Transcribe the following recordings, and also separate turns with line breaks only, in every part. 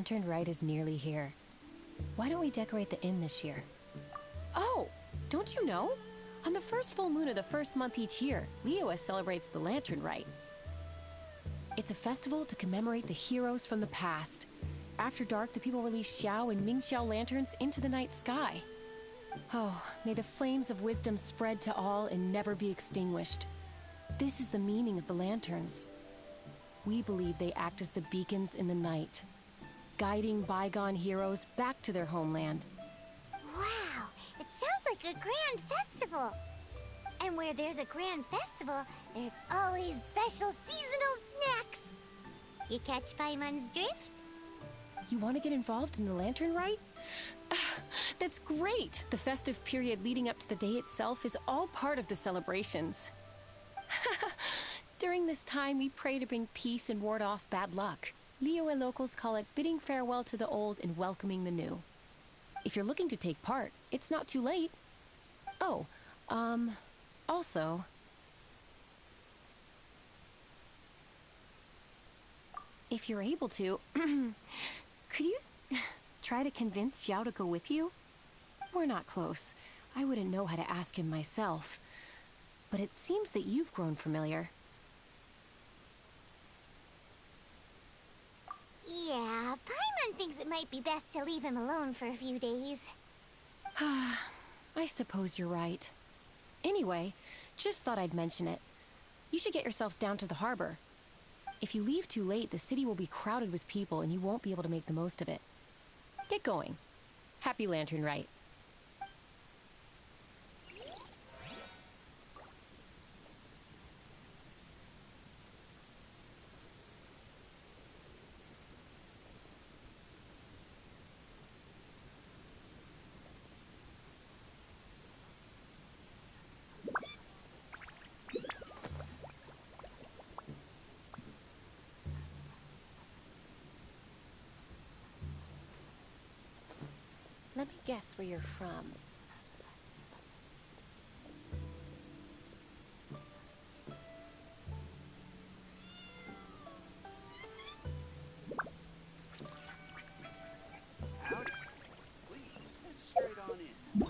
lantern rite is nearly here. Why don't we decorate the inn this year? Oh, don't you know? On the first full moon of the first month each year, Liyue celebrates the lantern rite. It's a festival to commemorate the heroes from the past. After dark, the people release Xiao and Mingxiao lanterns into the night sky. Oh, may the flames of wisdom spread to all and never be extinguished. This is the meaning of the lanterns. We believe they act as the beacons in the night, guiding bygone heroes back to their homeland.
Wow, it sounds like a grand festival. And where there's a grand festival, there's always special seasonal snacks. You catch Paimon's drift?
You want to get involved in the lantern rite? That's great! The festive period leading up to the day itself is all part of the celebrations. During this time, we pray to bring peace and ward off bad luck. Liyue locals call it bidding farewell to the old and welcoming the new. If you're looking to take part, it's not too late. Oh, also... if you're able to, could you try to convince Xiao to go with you? We're not close. I wouldn't know how to ask him myself. But it seems that you've grown familiar.
Yeah, Paimon thinks it might be best to leave him alone for a few days.
I suppose you're right. Anyway, just thought I'd mention it. You should get yourselves down to the harbor. If you leave too late, the city will be crowded with people and you won't be able to make the most of it. Get going. Happy Lantern Rite. Let me guess where you're from.
Howdy. Please, head straight on in.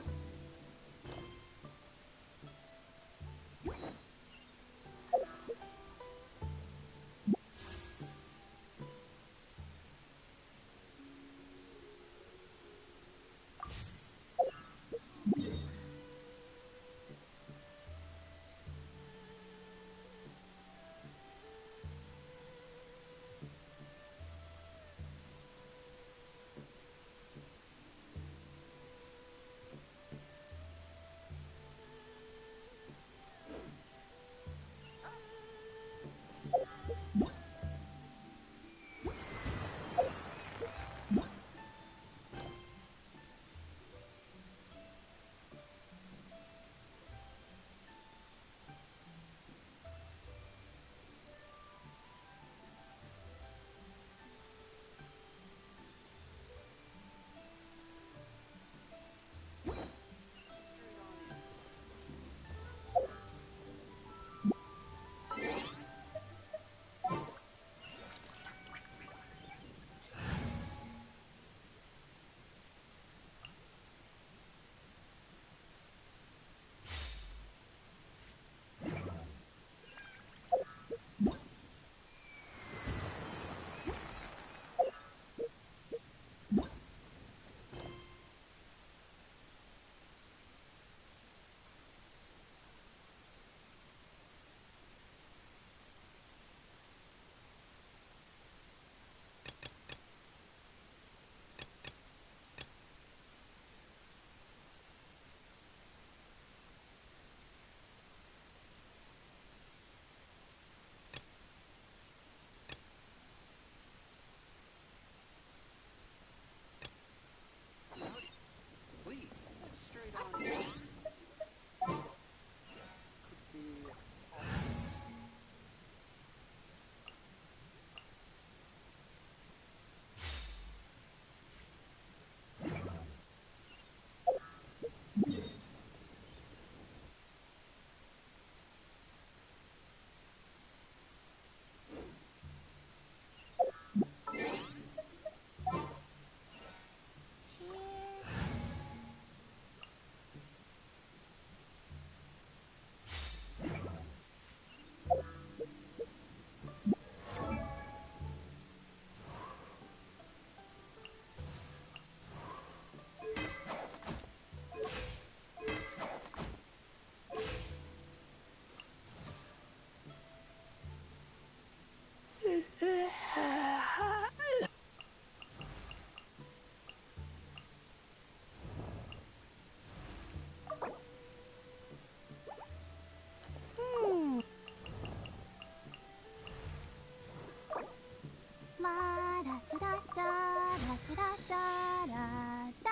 Da da da da.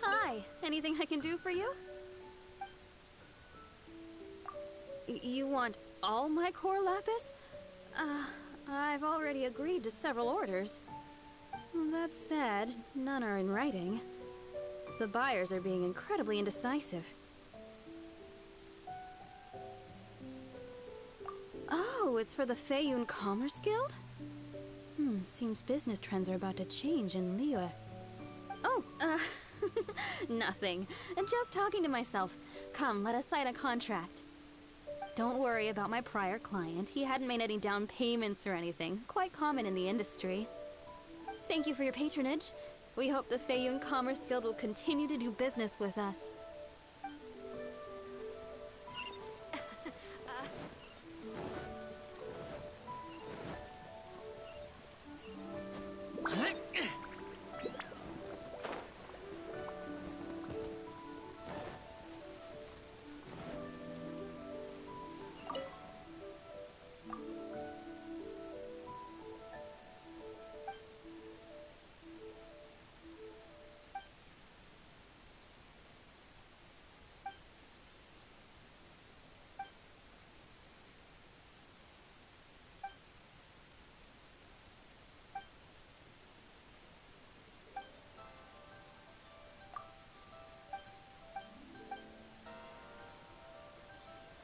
Hi, anything I can do for you? You want all my core lapis? I've already agreed to several orders. That said, none are in writing. The buyers are being incredibly indecisive. Oh, it's for the Feiyun Commerce Guild? Seems business trends are about to change in Liyue. Oh, nothing. Just talking to myself. Come, let us sign a contract. Don't worry about my prior client. He hadn't made any down payments or anything. Quite common in the industry. Thank you for your patronage. We hope the Feiyun Commerce Guild will continue to do business with us.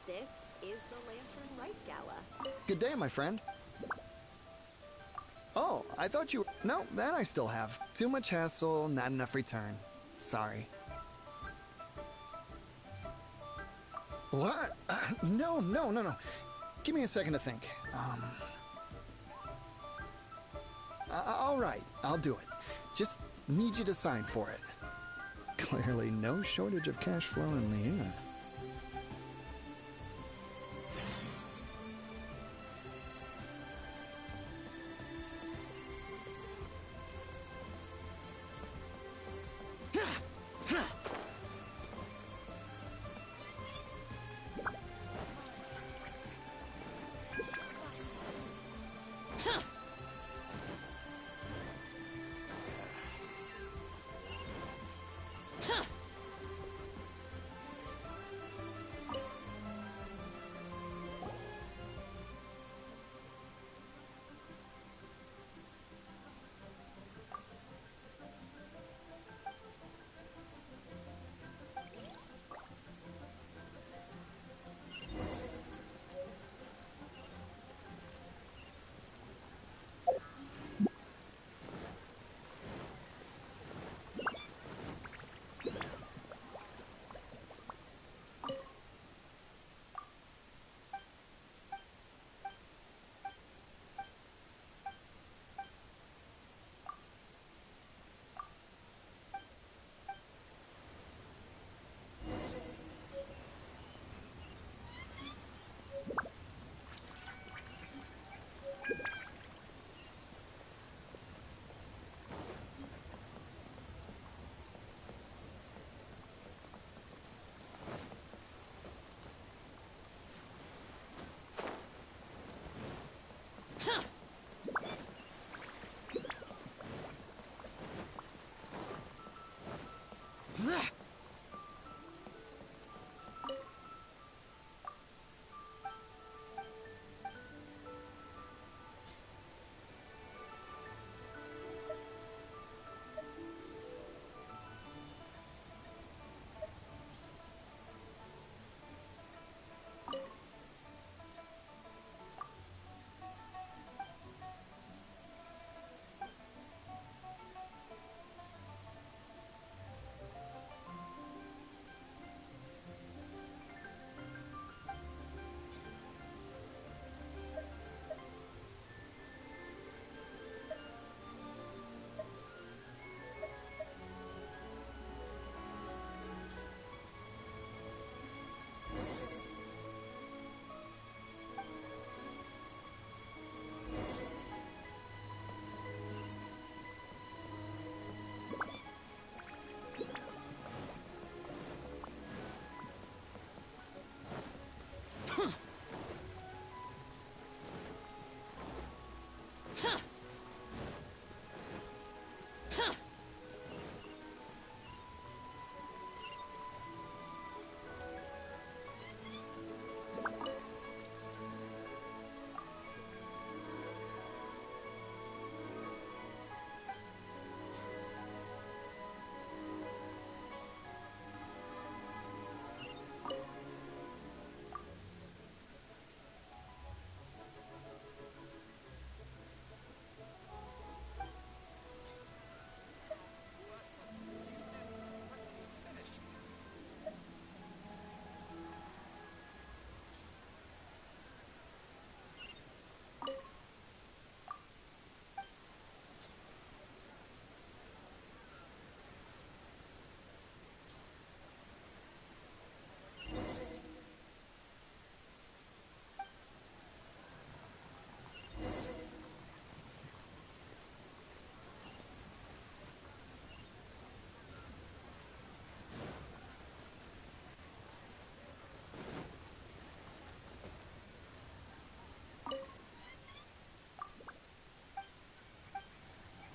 This is the Lantern Rite Gala.
Good day, my friend. Oh, I thought you... No, that I still have. Too much hassle, not enough return. Sorry. What? No. Give me a second to think. All right, I'll do it. Just need you to sign for it. Clearly no shortage of cash flow in Liyue.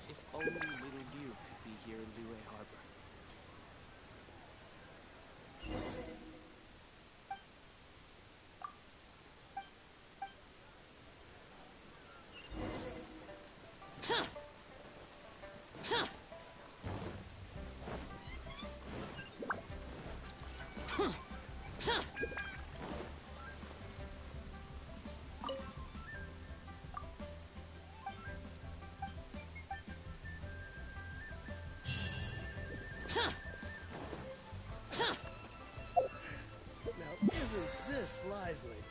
If only little you could be here in Liyue Harbor.
Now, isn't this lively?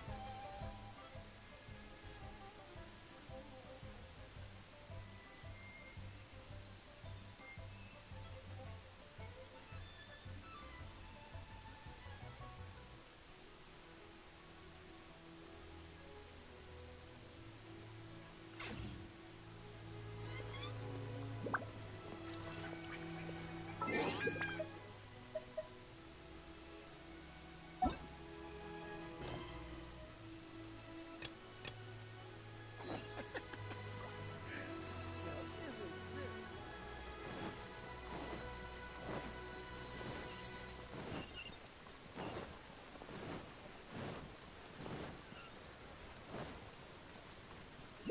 Now, isn't this...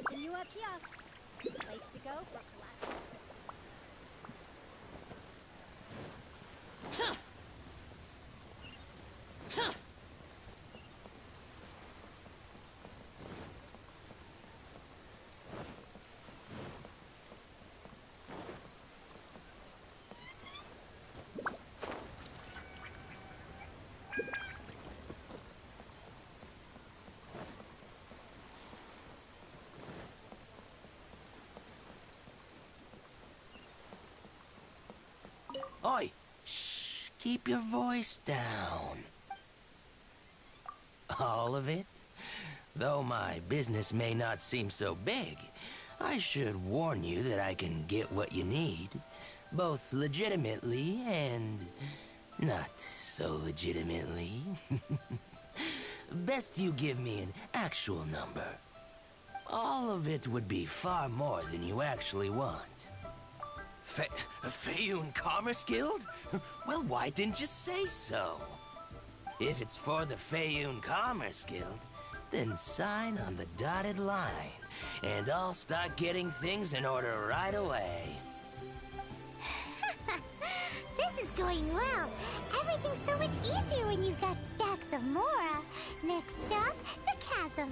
Senua Kiosk. Place to go for collapse.
Oi! Shh! Keep your voice down. All of it? Though my business may not seem so big, I should warn you that I can get what you need, both legitimately and not so legitimately. Best you give me an actual number. All of it would be far more than you actually want. Fe Feyun Commerce Guild? Well, why didn't you say so? If it's for the Feyun Commerce Guild, then sign on the dotted line, and I'll start getting things in order right away.
This is going well. Everything's so much easier when you've got stacks of Mora. Next stop, the chasm.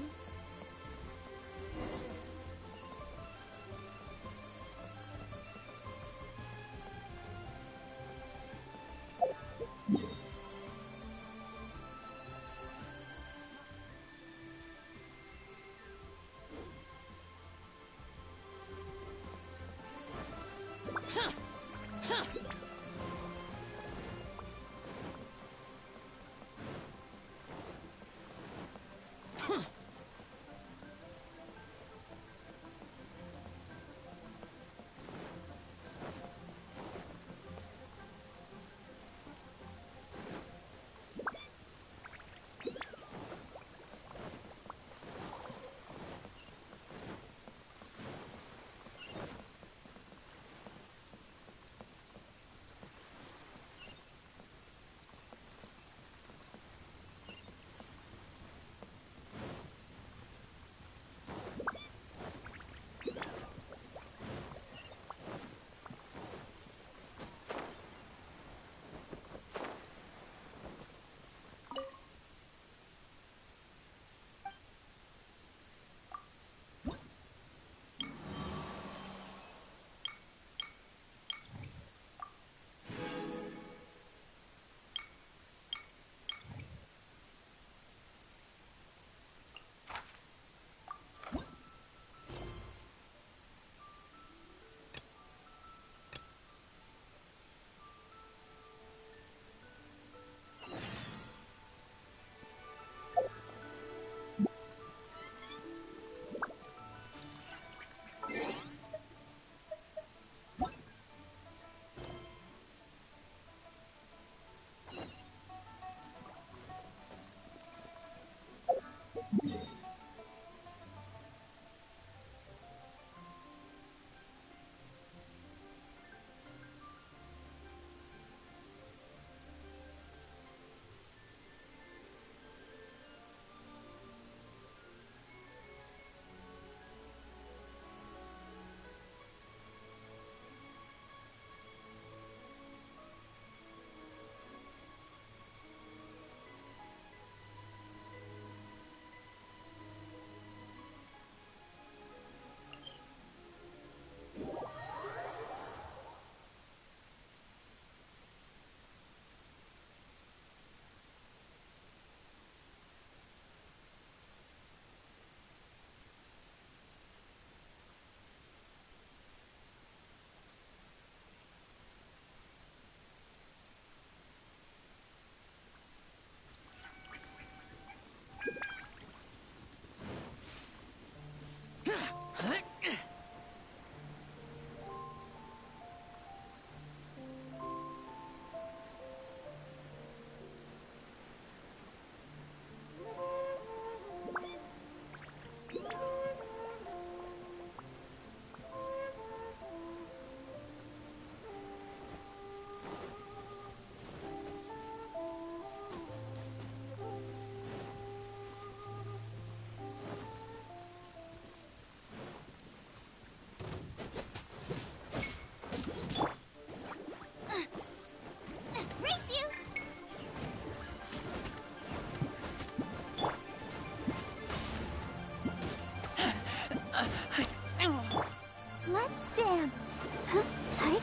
Let's dance. Huh? Hi.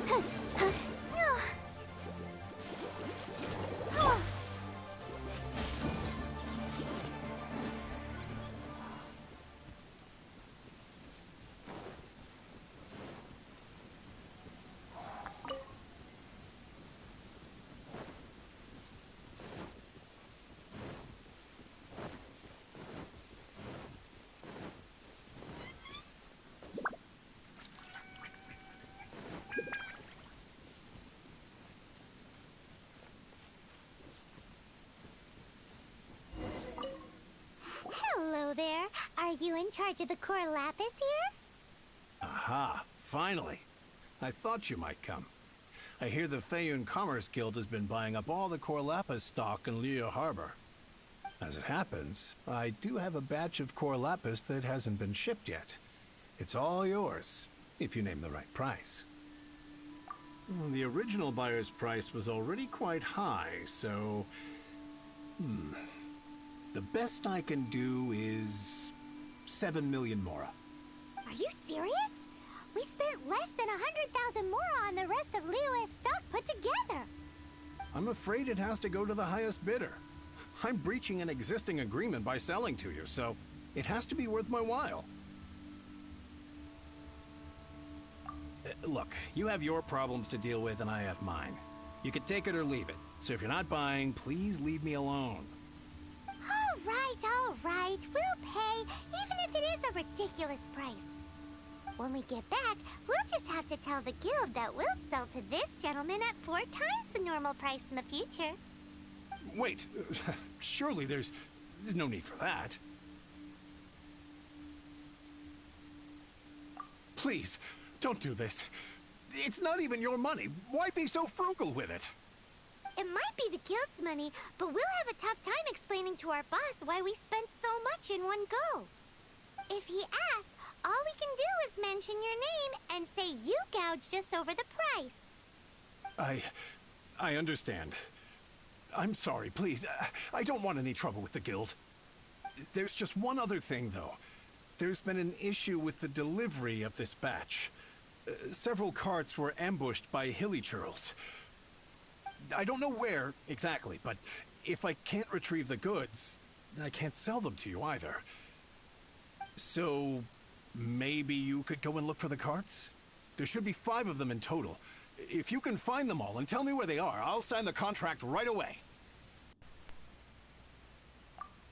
Huh? Huh? Oh. Hello there. Are you in charge of the core lapis here?
Aha, finally. I thought you might come. I hear the Feiyun Commerce Guild has been buying up all the Corlapis stock in Liyue Harbor. As it happens, I do have a batch of Corlapis that hasn't been shipped yet. It's all yours, if you name the right price. The original buyer's price was already quite high, so... The best I can do is... 7 million mora.
Are you serious? We spent less than 100,000 mora on the rest of Liyue's stock put together.
I'm afraid it has to go to the highest bidder. I'm breaching an existing agreement by selling to you, so it has to be worth my while. Look, you have your problems to deal with and I have mine. You can take it or leave it. So if you're not buying, please leave me alone.
All right. We'll pay, even if it is a ridiculous price. When we get back, we'll just have to tell the guild that we'll sell to this gentleman at 4 times the normal price in the future.
Wait, surely there's no need for that. Please, don't do this. It's not even your money. Why be so frugal with it?
It might be the guild's money, but we'll have a tough time explaining to our boss why we spent so much in one go. If he asks, all we can do is mention your name and say you gouged us over the price.
I understand. I'm sorry, please. I don't want any trouble with the guild. There's just one other thing, though. There's been an issue with the delivery of this batch. Several carts were ambushed by hilly churls. I don't know where exactly, but if I can't retrieve the goods, I can't sell them to you either. So, maybe you could go and look for the carts? There should be 5 of them in total. If you can find them all and tell me where they are, I'll sign the contract right away.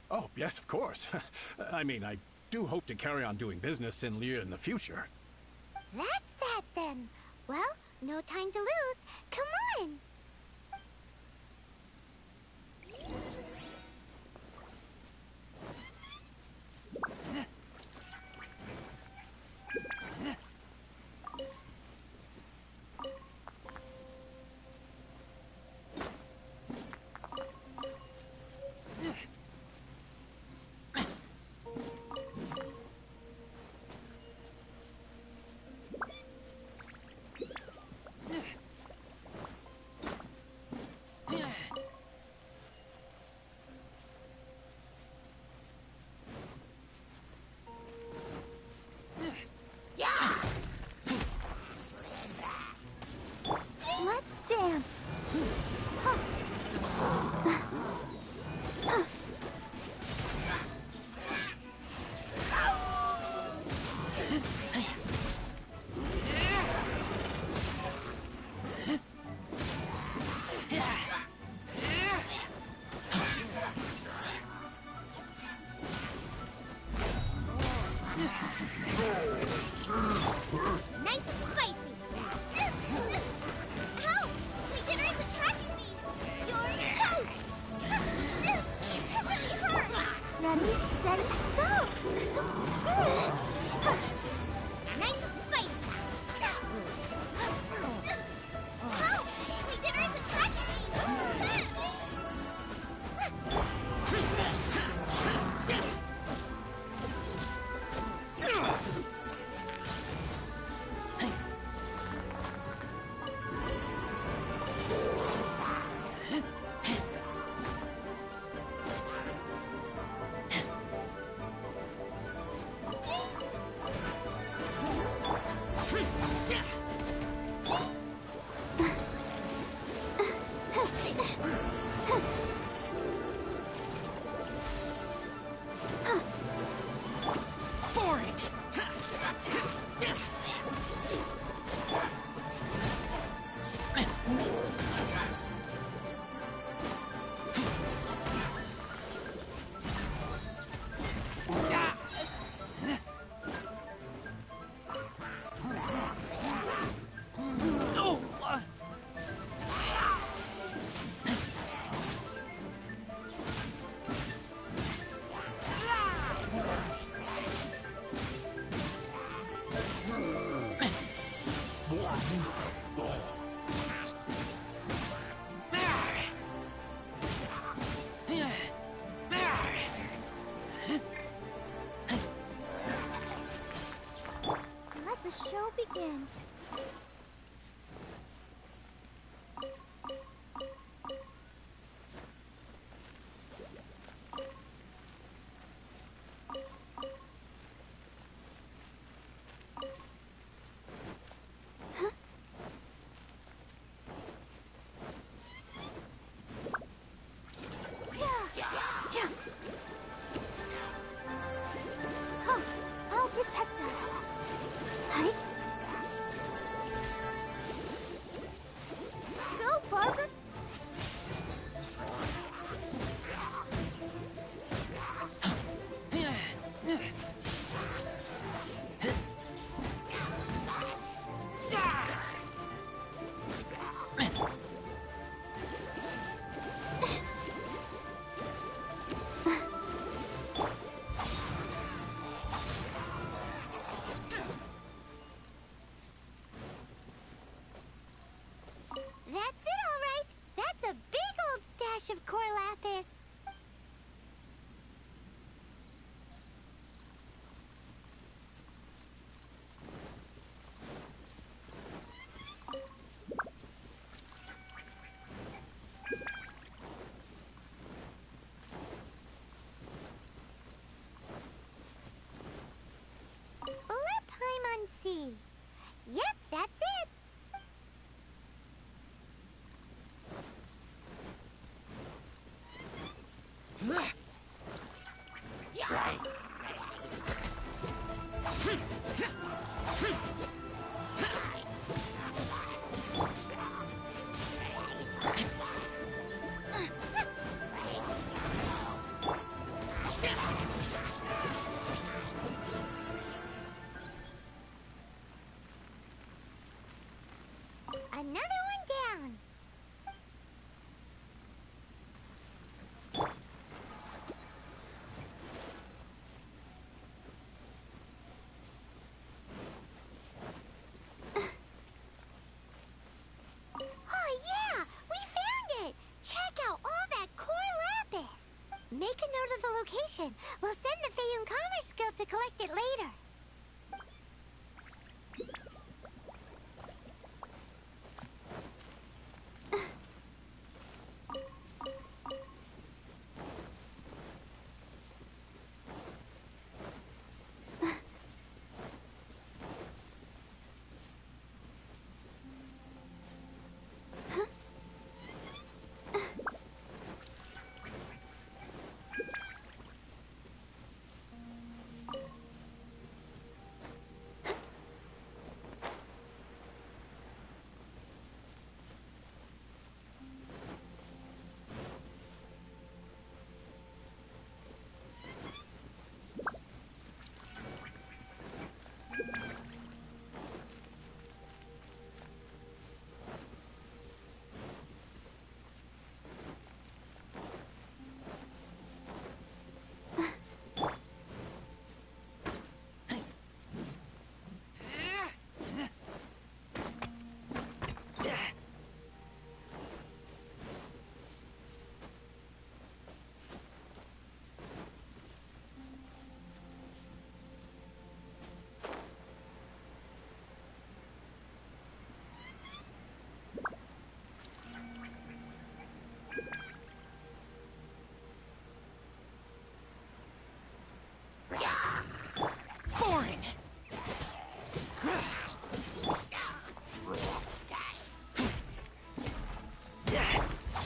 Oh, yes, of course. I mean, I do hope to carry on doing business in Liyue in the future.
That's that then. Well, no time to lose. Come on!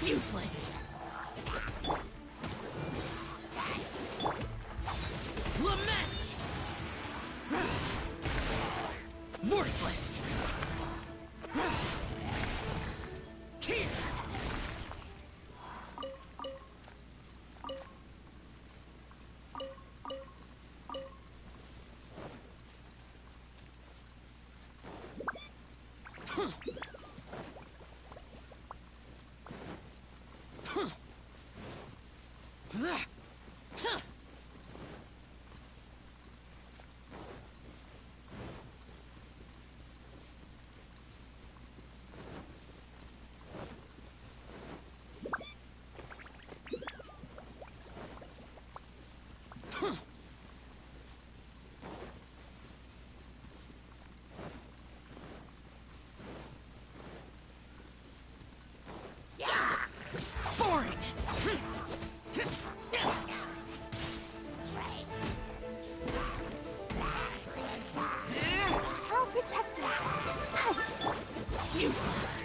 Useless. Lament! Worthless. Here! Boring!
I'll protect us.
Useless!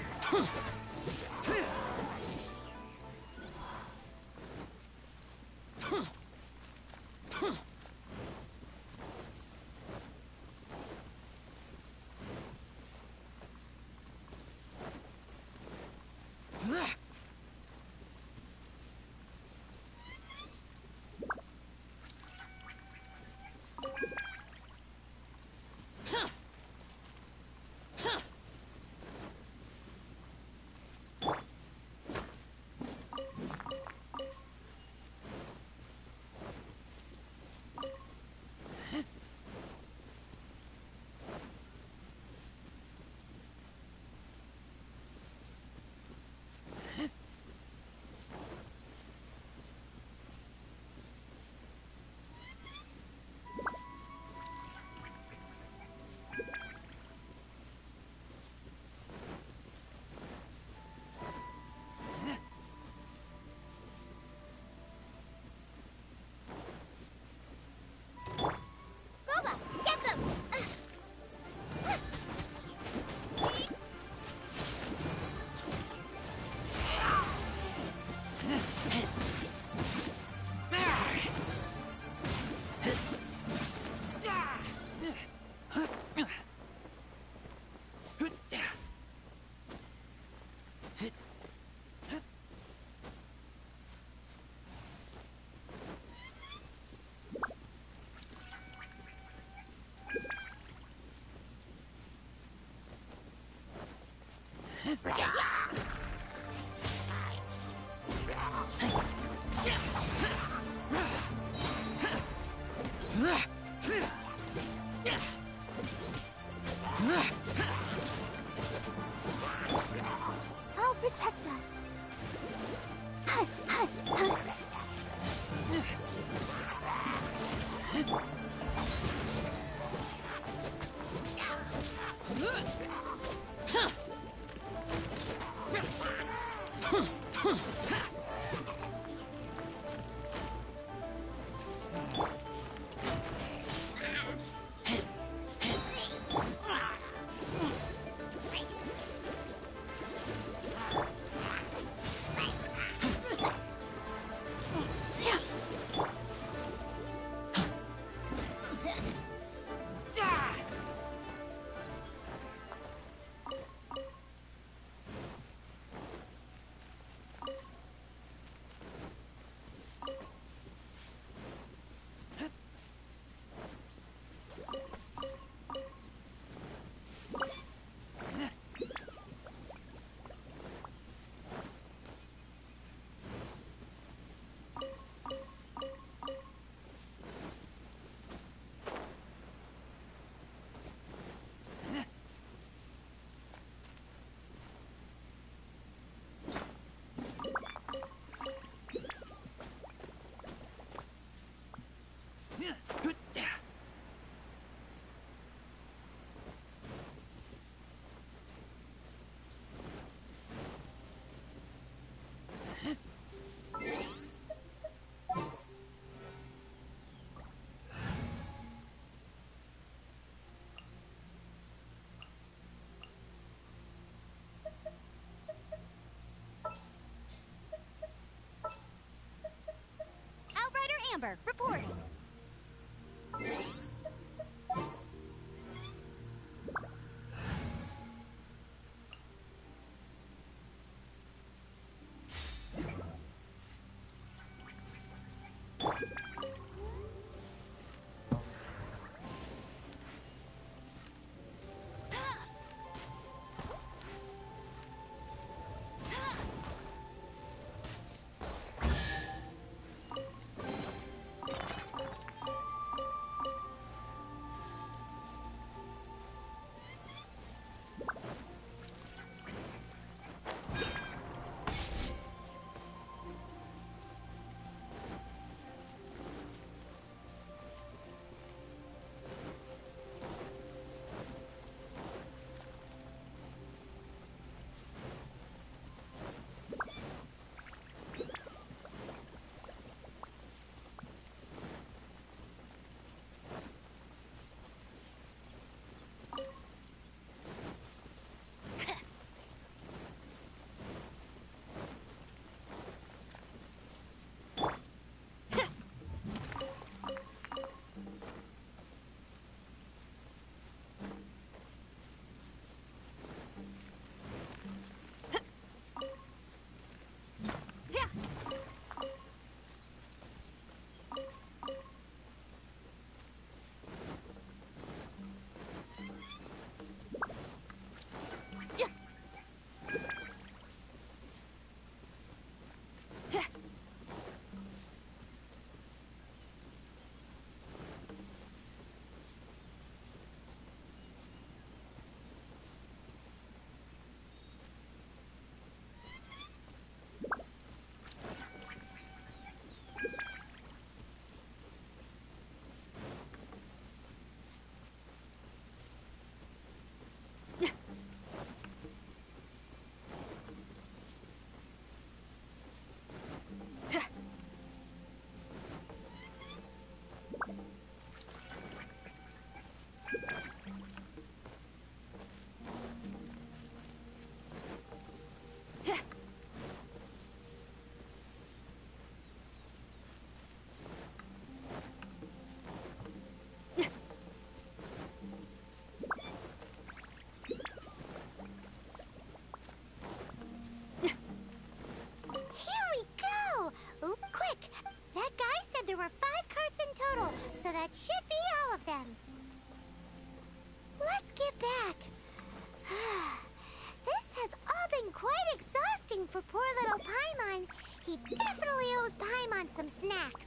Boba, get them! I'll protect us.
Amber, reporting.
There were 5 carts in total, so that should be all of them. Let's get back. This has all been quite exhausting for poor little Paimon. He definitely owes Paimon some snacks.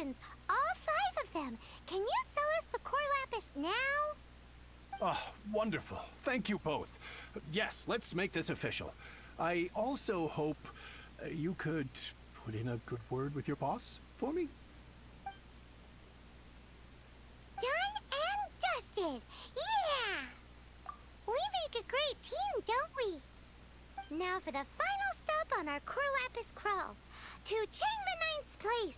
potions, all 5 of them. Can you sell us the core lapis now?
Oh, wonderful. Thank you both. Yes, let's make this official. I also hope you could put in a good word with your boss for me?
Done and dusted! Yeah! We make a great team, don't we? Now for the final stop on our core lapis crawl. To Chain the Ninth's place!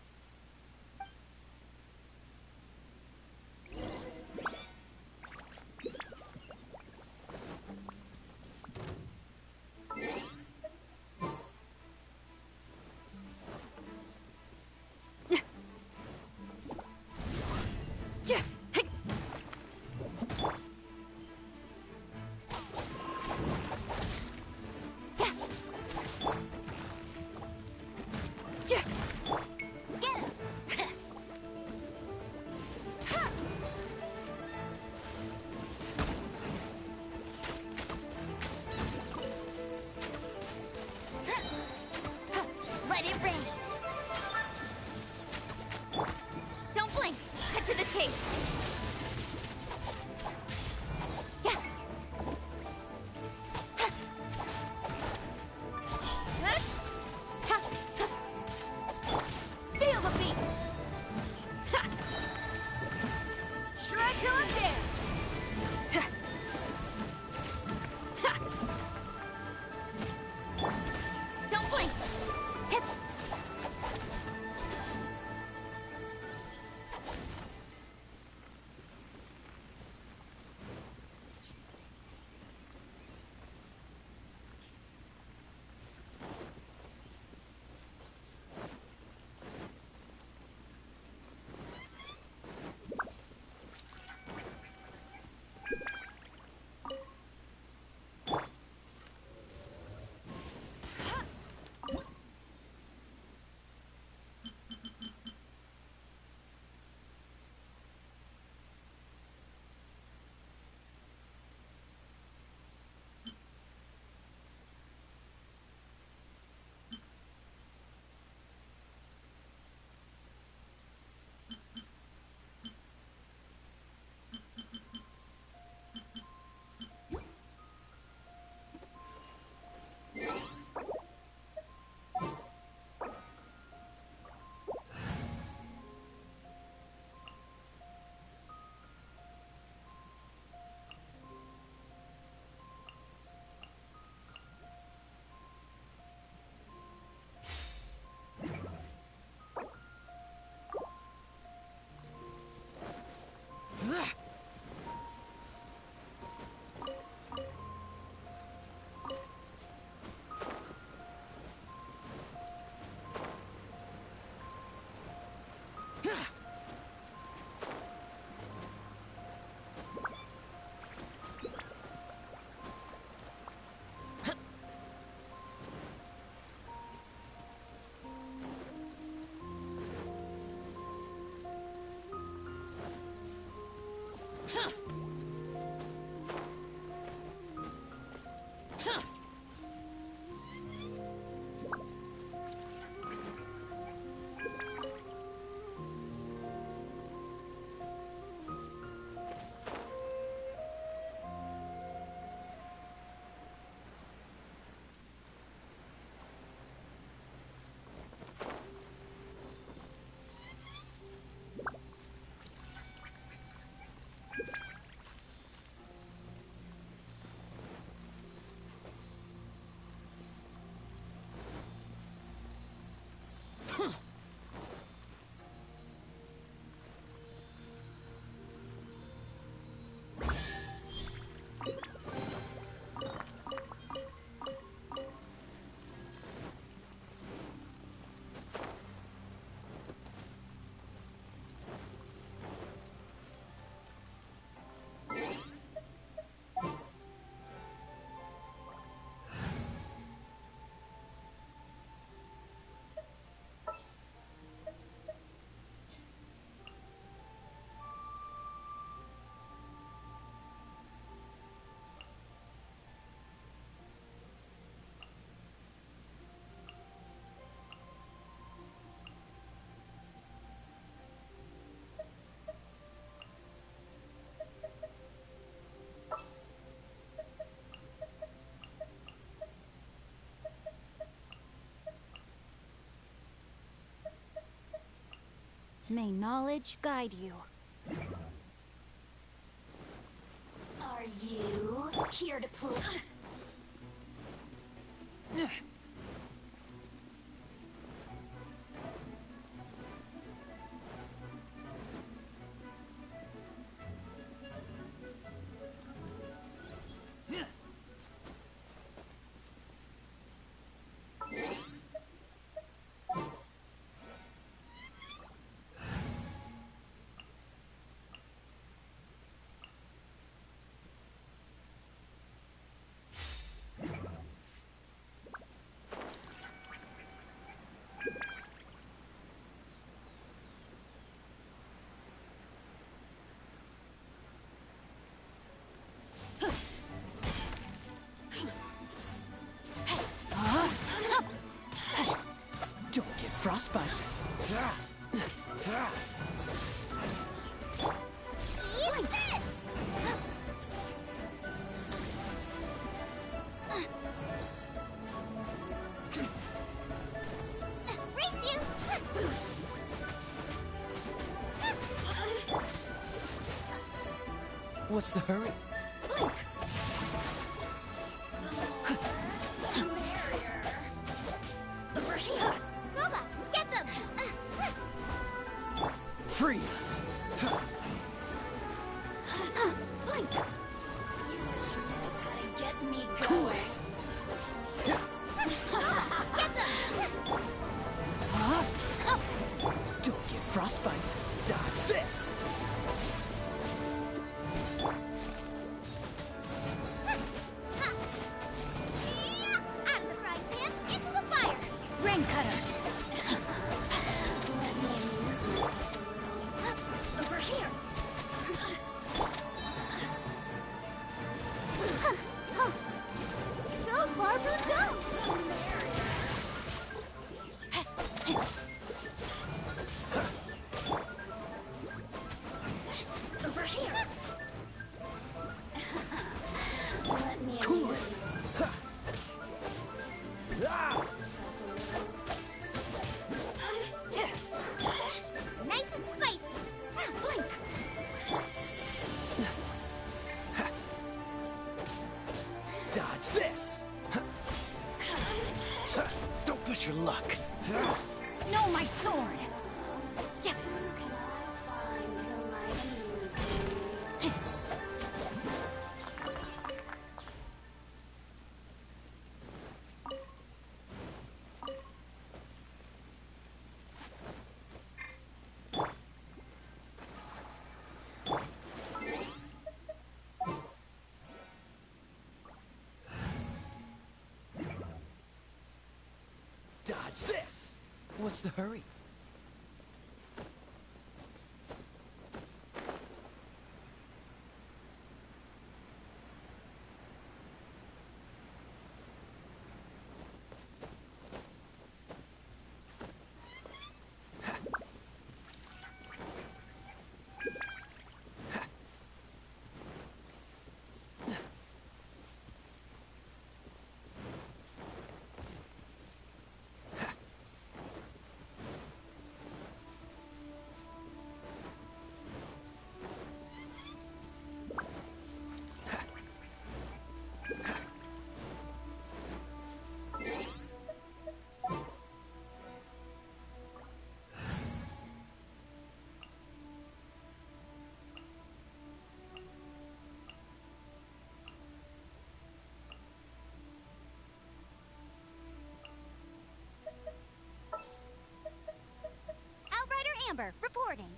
Let it rain. Don't blink. Cut to the chase. Yeah. Feel the beat. Shred till I'm there. Don't blink. Hip.
May knowledge guide you.
Are you here to play?
Don't get frostbite.
Eat this! Race you!
What's the hurry?
Blink! Over here!
Robot, get them!
Freeze!
Blink! You really know how to get me
Cool
going.
it! Don't get frostbite. Dodge this!
Out of the frying pan, into the fire!
Rain cutter.
Let me amuse myself a little. Over here!
Go, Barbara, go!
The merrier. Over here! Let me
Cool
amuse
it! Ah!
Nice and spicy!
Blink!
Dodge this! Don't push your luck.
No, my sword. Yeah.
Can I find who might amuse me?
Dodge this! What's the hurry?
Outrider Amber, reporting.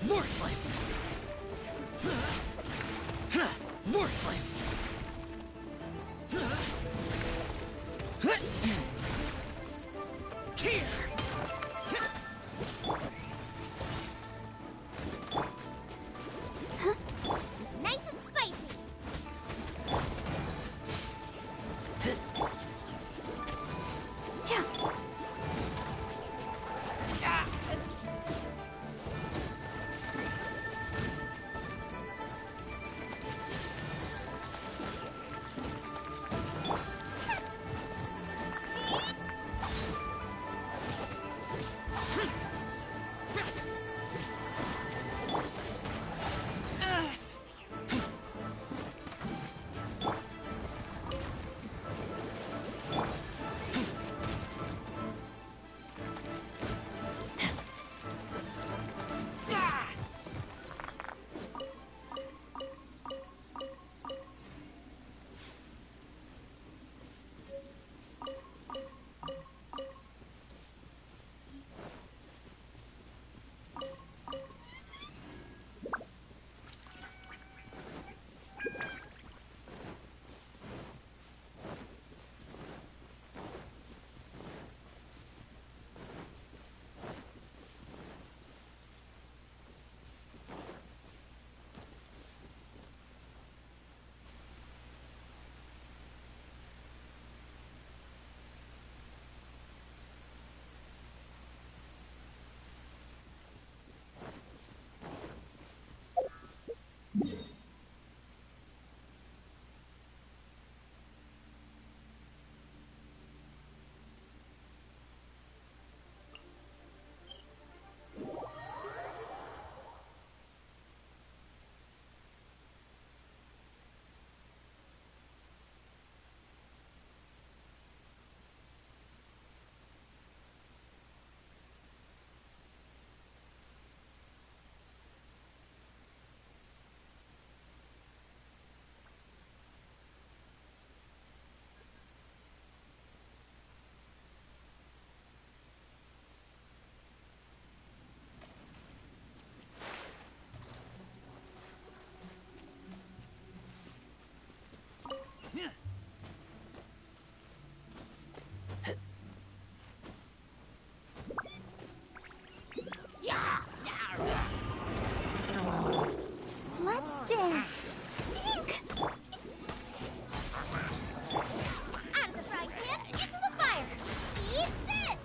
Worthless! Worthless! Here!
Nice and spicy. Let's dance. Eek! Out of the frying pan, into the fire. Eat this!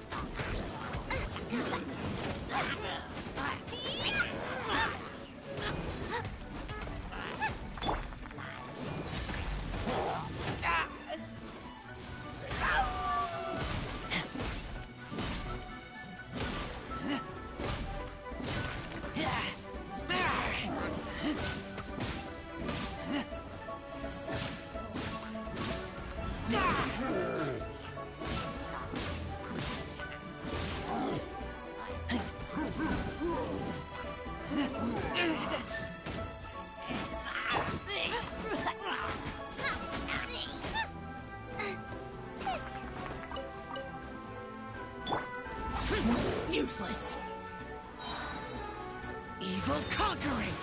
Useless! Evil conquering!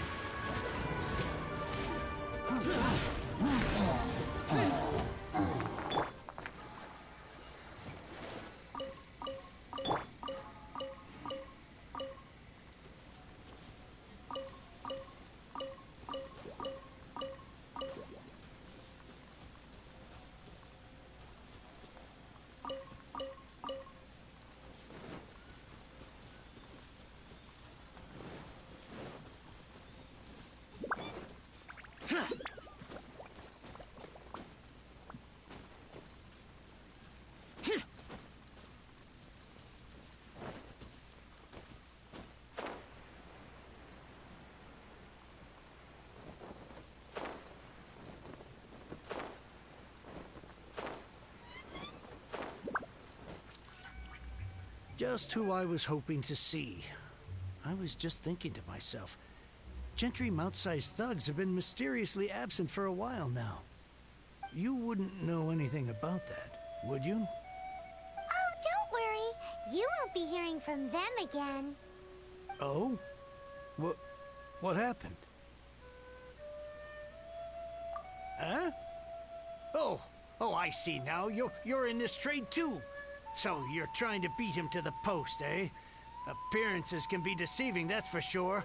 Just who I was hoping to see. I was just thinking to myself, Gentry mouth-sized thugs have been mysteriously absent for a while now. You wouldn't know anything about that, would you?
Oh, don't worry. You won't be hearing from them again.
Oh? What happened? Huh? Oh, I see now. You're in this trade too. So you're trying to beat him to the post, eh? Appearances can be deceiving, that's for sure.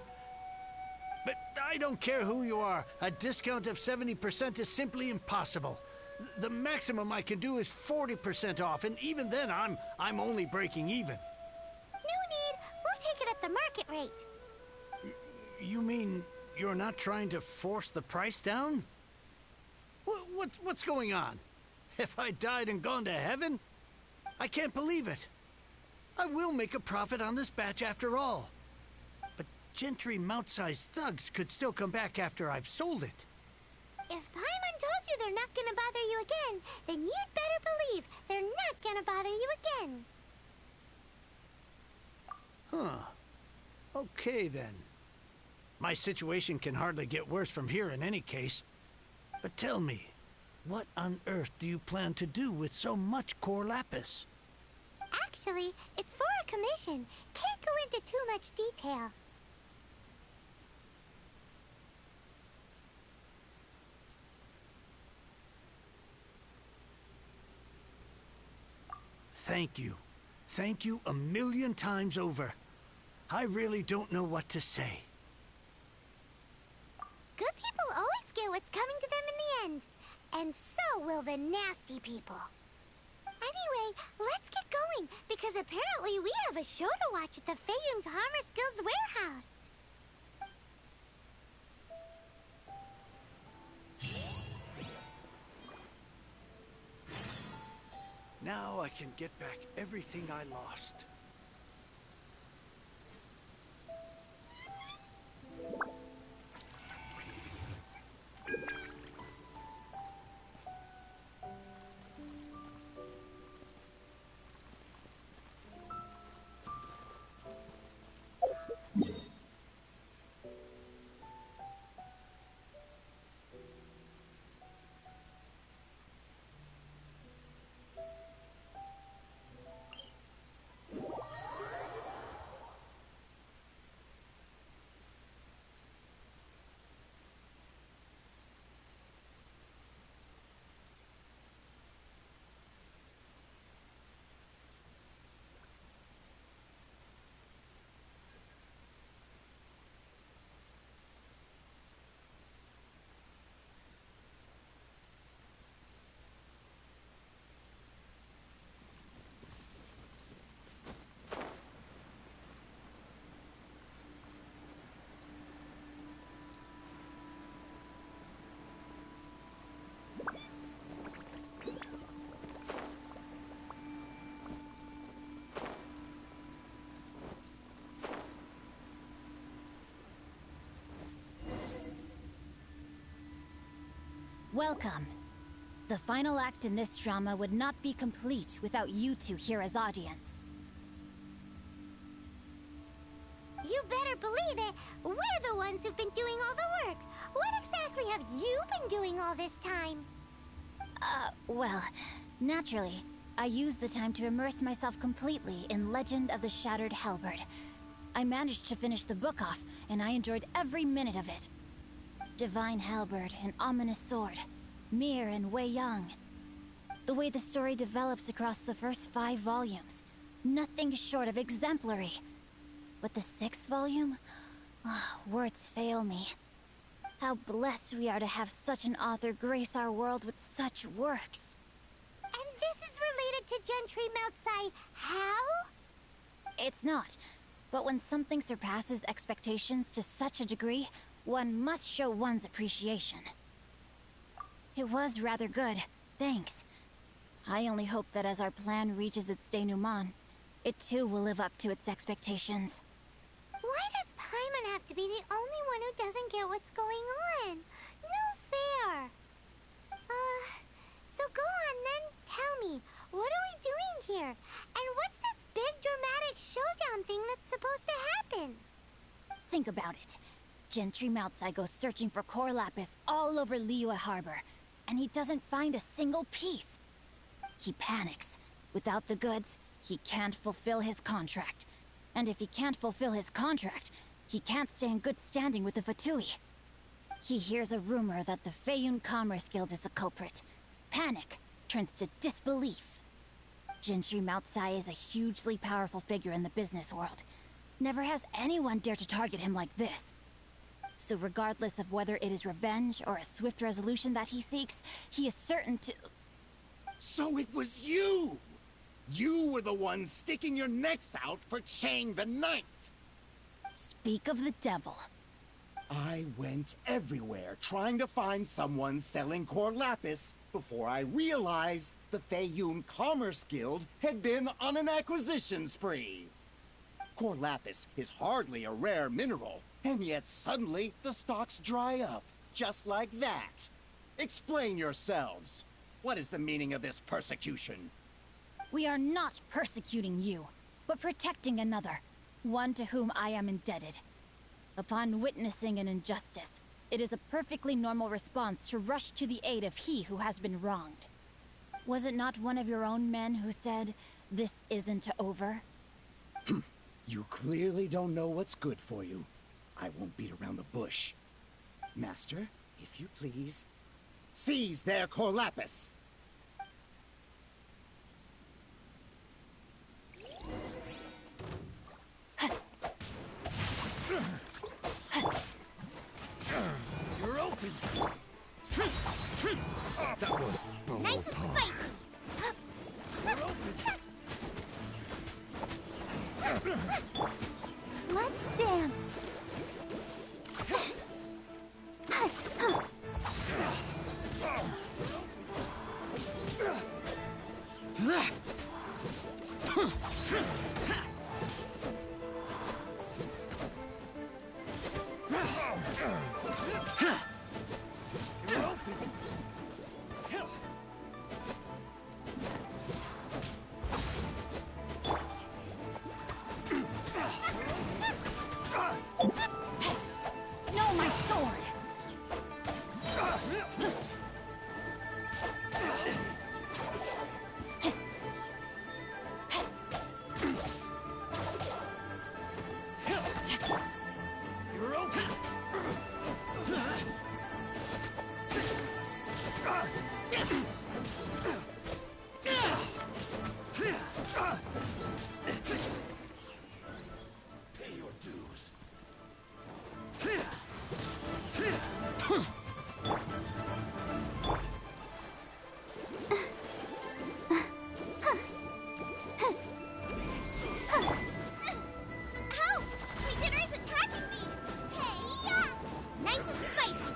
But I don't care who you are. A discount of 70% is simply impossible. The maximum I can do is 40% off, and even then I'm only breaking even.
No need. We'll take it at the market rate.
You mean you're not trying to force the price down? What's going on? Have I died and gone to heaven? I can't believe it. I will make a profit on this batch after all. But Gentry mount-sized thugs could still come back after I've sold it.
If Paimon told you they're not gonna bother you again, then you'd better believe they're not gonna bother you again.
Huh. Okay, then. My situation can hardly get worse from here in any case. But tell me, what on earth do you plan to do with so much core lapis?
Actually, it's for a commission. Can't go into too much detail.
Thank you. Thank you a million times over. I really don't know what to say.
Good people always get what's coming to them in the end. And so will the nasty people. Anyway, let's get going, because apparently we have a show to watch at the Feiyun Commerce Guild's warehouse.
Now I can get back everything I lost.
Welcome. The final act in this drama would not be complete without you two here as audience.
You better believe it. We're the ones who've been doing all the work. What exactly have you been doing all this time?
Well, naturally, I used the time to immerse myself completely in Legend of the Shattered Halberd. I managed to finish the book off, and I enjoyed every minute of it. Divine Halberd, an ominous sword, Mir and Wei Yang. The way the story develops across the first 5 volumes, nothing short of exemplary. But the 6th volume? Words fail me. How blessed we are to have such an author grace our world with such works.
And this is related to Gentry Moutsai. How?
It's not. But when something surpasses expectations to such a degree, one must show one's appreciation. It was rather good, thanks. I only hope that as our plan reaches its denouement, it too will live up to its expectations.
Why does Paimon have to be the only one who doesn't get what's going on? No fair. So go on then, tell me, what are we doing here? And what's this big dramatic showdown thing that's supposed to happen?
Think about it. Gentry Moutsai goes searching for core lapis all over Liyue Harbor, and he doesn't find a single piece. He panics. Without the goods, he can't fulfill his contract. And if he can't fulfill his contract, He can't stay in good standing with the Fatui. He hears a rumor that the Feiyun Commerce Guild is the culprit. Panic turns to disbelief. Gentry Moutsai is a hugely powerful figure in the business world. Never has anyone dared to target him like this. So regardless of whether it is revenge or a swift resolution that he seeks, he is certain to...
So it was you! You were the one sticking your necks out for Chang the Ninth!
Speak of the devil.
I went everywhere trying to find someone selling core lapis before I realized the Feiyun Commerce Guild had been on an acquisition spree. Core lapis is hardly a rare mineral, and yet suddenly the stocks dry up, just like that. Explain yourselves. What is the meaning of this persecution?
We are not persecuting you, but protecting another, one to whom I am indebted. Upon witnessing an injustice, it is a perfectly normal response to rush to the aid of he who has been wronged. Was it not one of your own men who said, "This isn't over"?
You clearly don't know what's good for you. I won't beat around the bush. Master, if you please, seize their core lapis!
You're open.
That was
Nice and spicy. Let's dance.
No, my sword!
You're open.
Pay your dues.
Help! Regener's attacking me! Hey, yeah! Nice and spicy!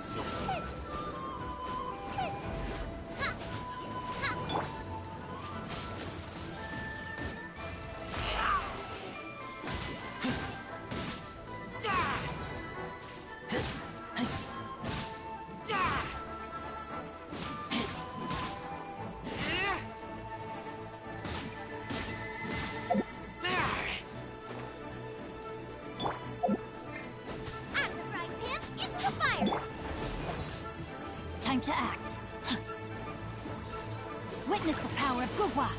Out of the frying pan, into the fire!
Time to act. Witness the power of Gugwa.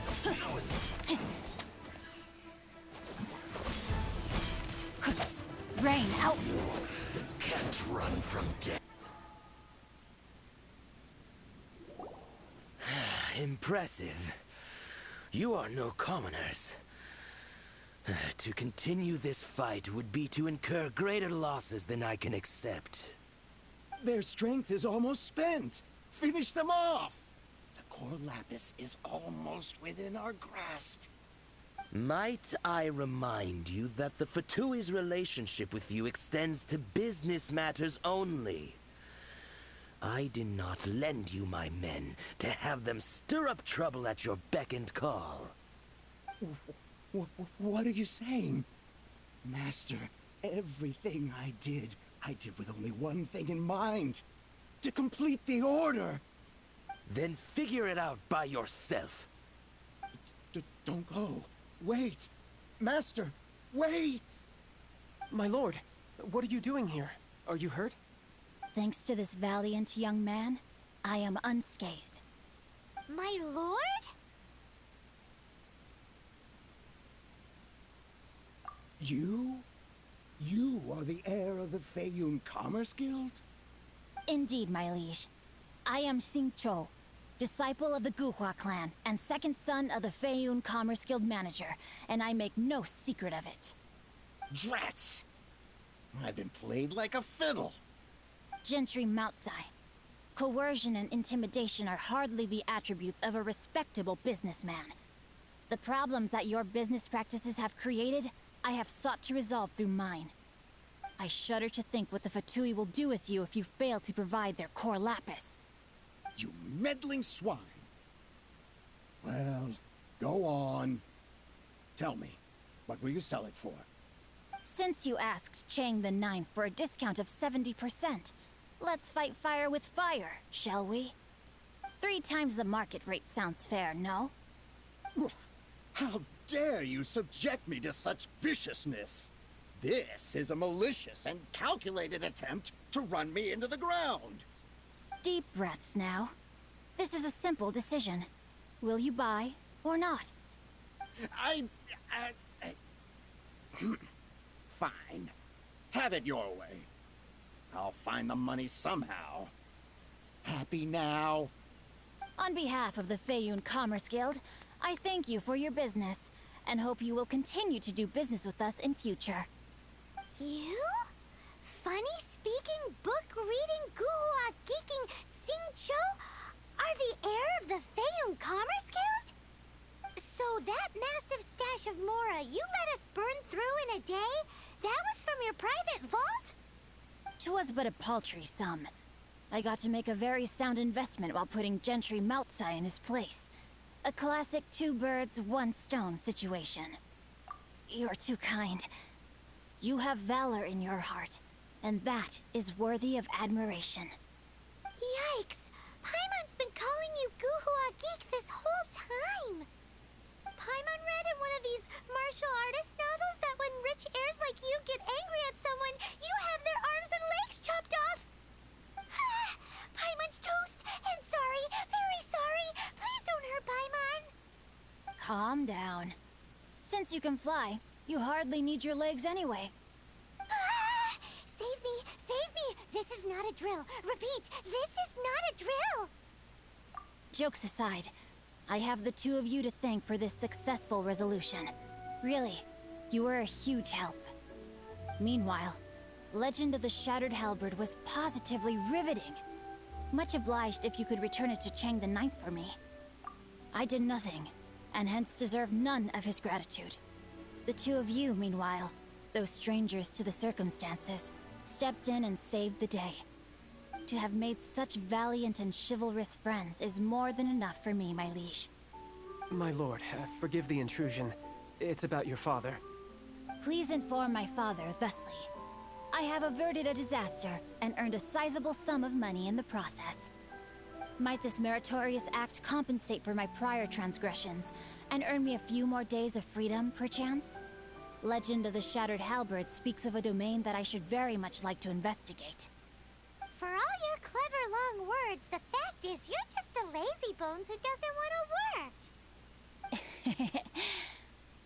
Rain out.
Can't run from death.
Impressive. You are no commoners. To continue this fight would be to incur greater losses than I can accept.
Their strength is almost spent. Finish them off! The core lapis is almost within our grasp.
Might I remind you that the Fatui's relationship with you extends to business matters only? I did not lend you my men to have them stir up trouble at your beck and call.
What are you saying? Master, everything I did with only one thing in mind. To complete the order.
Then figure it out by yourself.
Don't go. Wait. Master, wait!
My lord, what are you doing here? Are you hurt?
Thanks to this valiant young man, I am unscathed.
My lord?
You? You are the heir of the Feiyun Commerce Guild?
Indeed, my liege. I am Xingqiu, disciple of the Guhua clan and second son of the Feiyun Commerce Guild manager, and I make no secret of it.
Drats! I've been played like a fiddle.
Gentry Moutsai. Coercion and intimidation are hardly the attributes of a respectable businessman. The problems that your business practices have created, I have sought to resolve through mine. I shudder to think what the Fatui will do with you if you fail to provide their core lapis.
You meddling swine. Well, go on. Tell me, what will you sell it for?
Since you asked Chang the Ninth for a discount of 70%, let's fight fire with fire, shall we? 3 times the market rate sounds fair, no?
How dare you subject me to such viciousness? This is a malicious and calculated attempt to run me into the ground.
Deep breaths now. This is a simple decision. Will you buy or not?
Fine. Have it your way. I'll find the money somehow. Happy now?
On behalf of the Feiyun Commerce Guild, I thank you for your business, and hope you will continue to do business with us in future.
You? Funny-speaking, book-reading, guhua geeking Xingqiu are the heir of the Feiyun Commerce Guild? So that massive stash of Mora you let us burn through in a day, that was from your private vault?
'Twas but a paltry sum. I got to make a very sound investment while putting Gentry Moutsai in his place. A classic 2 birds, 1 stone situation. You're too kind. You have valor in your heart, and that is worthy of admiration.
Yikes! Paimon's been calling you Guhua Geek this whole time! Paimon read in one of these martial artist novels that when rich heirs like you get angry at someone, you have their arms and legs chopped off! Paimon's toast! And sorry, very sorry! Please don't hurt Paimon!
Calm down. Since you can fly, you hardly need your legs anyway.
Save me! Save me! This is not a drill! Repeat, this is not a drill!
Jokes aside, I have the 2 of you to thank for this successful resolution. Really, you were a huge help. Meanwhile, Legend of the Shattered Halberd was positively riveting. Much obliged if you could return it to Chang the Ninth for me. I did nothing, and hence deserve none of his gratitude. The 2 of you, meanwhile, though strangers to the circumstances, stepped in and saved the day. To have made such valiant and chivalrous friends is more than enough for me, my liege.
My lord, forgive the intrusion. It's about your father.
Please inform my father thusly. I have averted a disaster and earned a sizable sum of money in the process. Might this meritorious act compensate for my prior transgressions and earn me a few more days of freedom, perchance? Legend of the Shattered Halberd speaks of a domain that I should very much like to investigate.
For all your clever long words, the fact is you're just a lazy bones who doesn't want to work.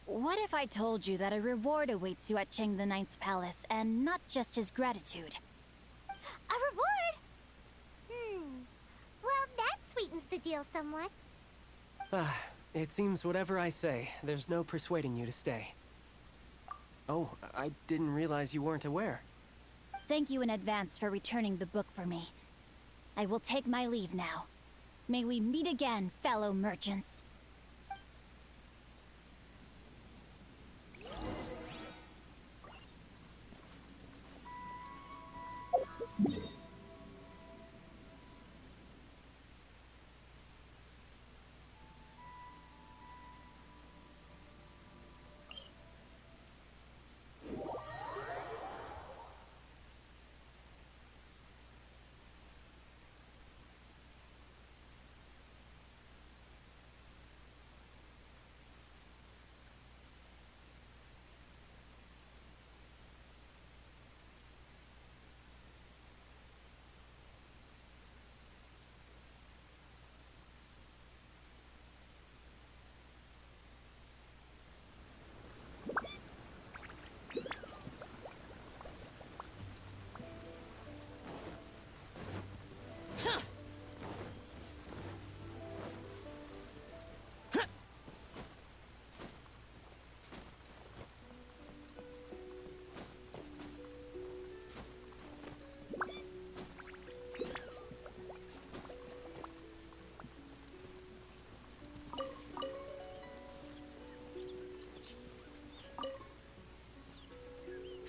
What if I told you that a reward awaits you at Chang the Ninth's palace, and not just his gratitude?
A reward? Well, that sweetens the deal somewhat.
It seems whatever I say, there's no persuading you to stay. Oh, I didn't realize you weren't aware.
Thank you in advance for returning the book for me. I will take my leave now. May we meet again, fellow merchants.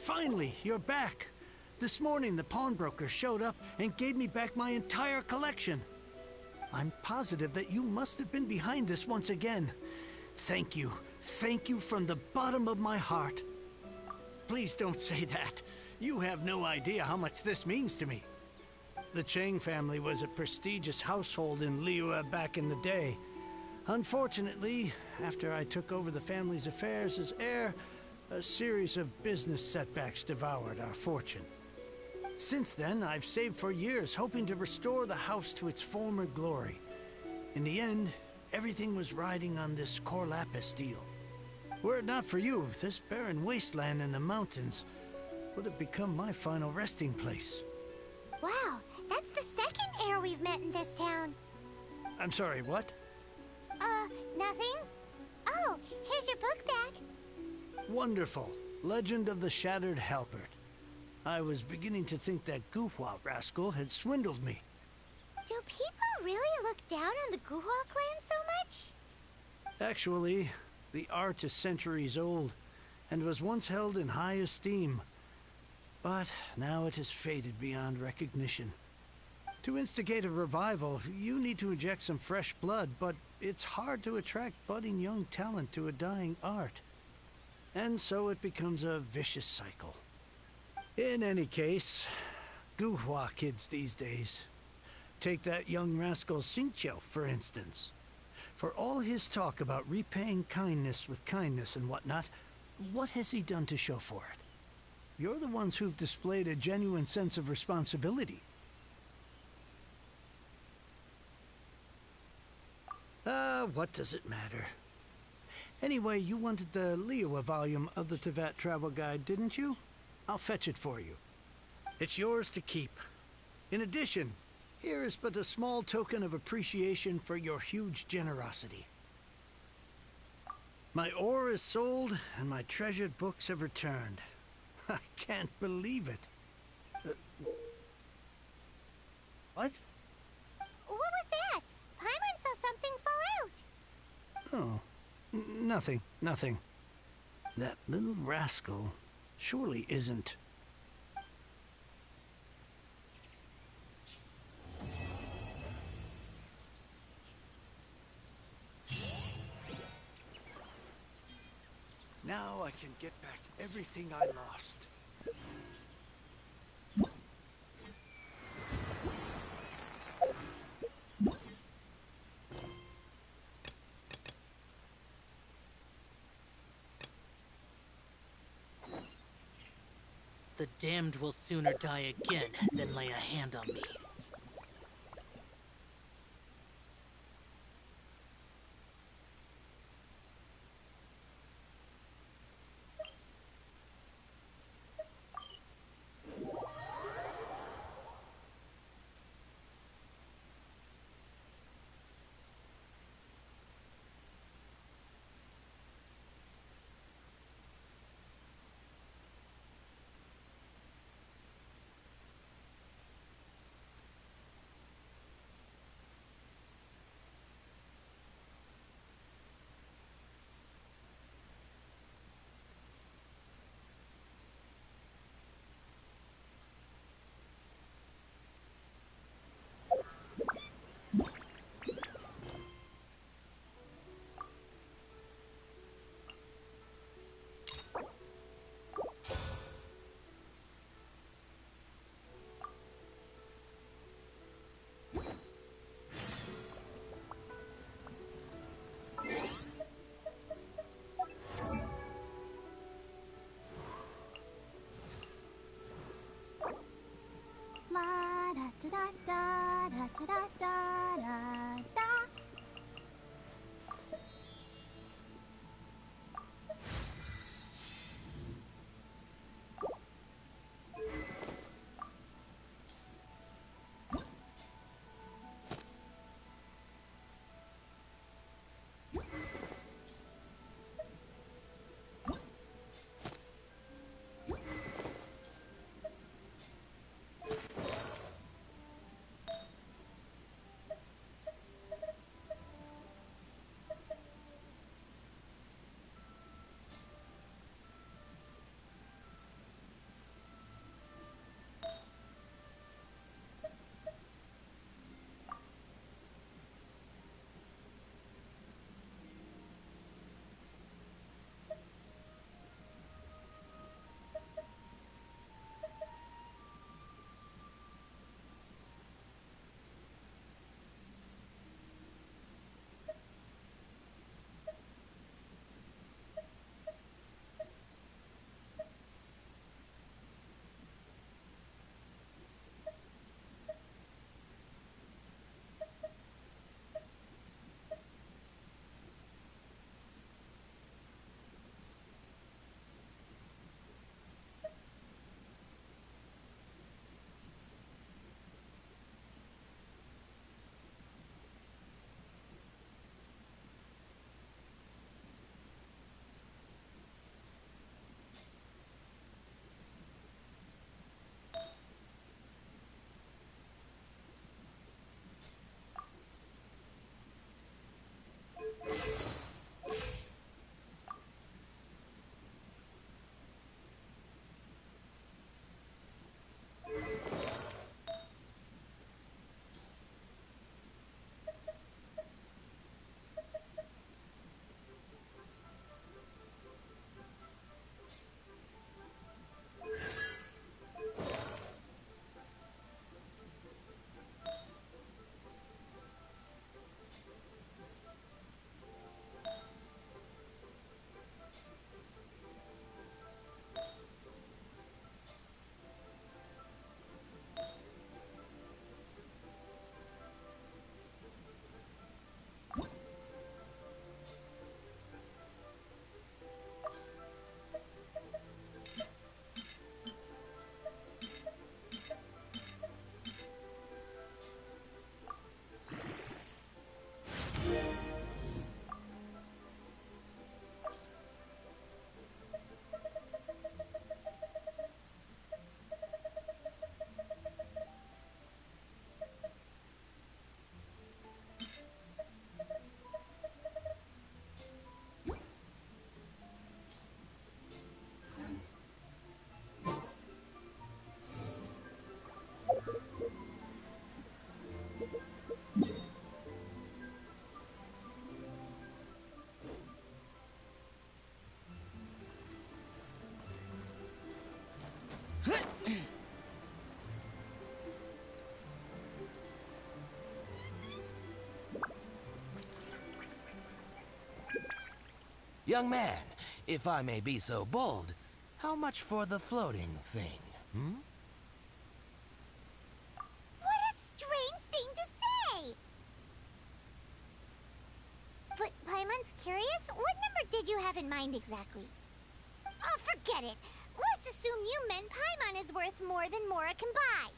Finally, you're back. This morning, the pawnbroker showed up and gave me back my entire collection. I'm positive that you must have been behind this once again. Thank you. Thank you from the bottom of my heart. Please don't say that. You have no idea how much this means to me. The Chang family was a prestigious household in Liyue back in the day. Unfortunately, after I took over the family's affairs as heir, a series of business setbacks devoured our fortune. Since then, I've saved for years, hoping to restore the house to its former glory. In the end, everything was riding on this core lapis deal. Were it not for you, this barren wasteland in the mountains would have become my final resting place.
Wow, that's the second heir we've met in this town.
I'm sorry, what?
Nothing? Oh, here's your book back.
Wonderful. Legend of the Shattered Halberd. I was beginning to think that Guhua rascal had swindled me.
Do people really look down on the Guhua clan so much?
Actually, the art is centuries old, and was once held in high esteem. But now it has faded beyond recognition. To instigate a revival, you need to inject some fresh blood, but it's hard to attract budding young talent to a dying art. And so it becomes a vicious cycle. In any case, Guhua kids these days. Take that young rascal Xingqiu, for instance. For all his talk about repaying kindness with kindness and whatnot, what has he done to show for it? You're the ones who've displayed a genuine sense of responsibility. What does it matter? Anyway, you wanted the Liyue volume of the Teyvat travel guide, didn't you? I'll fetch it for you. It's yours to keep. In addition, here is but a small token of appreciation for your huge generosity. My ore is sold, and my treasured books have returned. I can't believe it. What?
What was that? Paimon saw something fall out.
Oh, nothing. That little rascal surely isn't. Now I can get back everything I lost.
The damned will sooner die again than lay a hand on me.
La da da da da da da da da da.
Young man, if I may be so bold, how much for the floating thing, hmm?
What a strange thing to say! But Paimon's curious, what number did you have in mind exactly? Oh, forget it. Let's assume you meant Paimon is worth more than Mora can buy.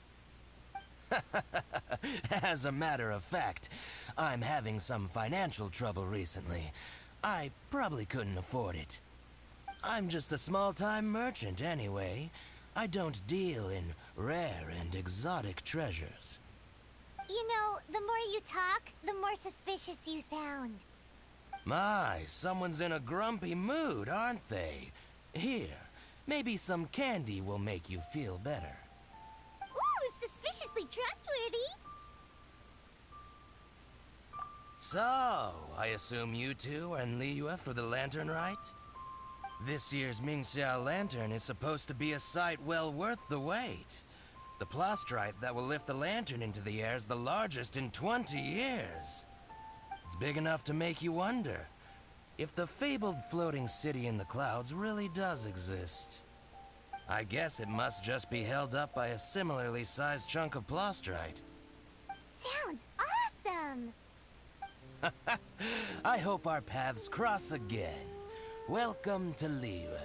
As a matter of fact, I'm having some financial trouble recently. I probably couldn't afford it. I'm just a small-time merchant anyway. I don't deal in rare and exotic treasures.
You know, the more you talk, the more suspicious you sound.
My, someone's in a grumpy mood, aren't they? Here, maybe some candy will make you feel better.
Ooh, suspiciously trustworthy.
So, I assume you two are in Liyue for the lantern rite? This year's Mingxiao lantern is supposed to be a sight well worth the wait. The plastrite that will lift the lantern into the air is the largest in 20 years. It's big enough to make you wonder if the fabled floating city in the clouds really does exist. I guess it must just be held up by a similarly sized chunk of plastrite.
Sounds awesome!
I hope our paths cross again. Welcome to Liyue.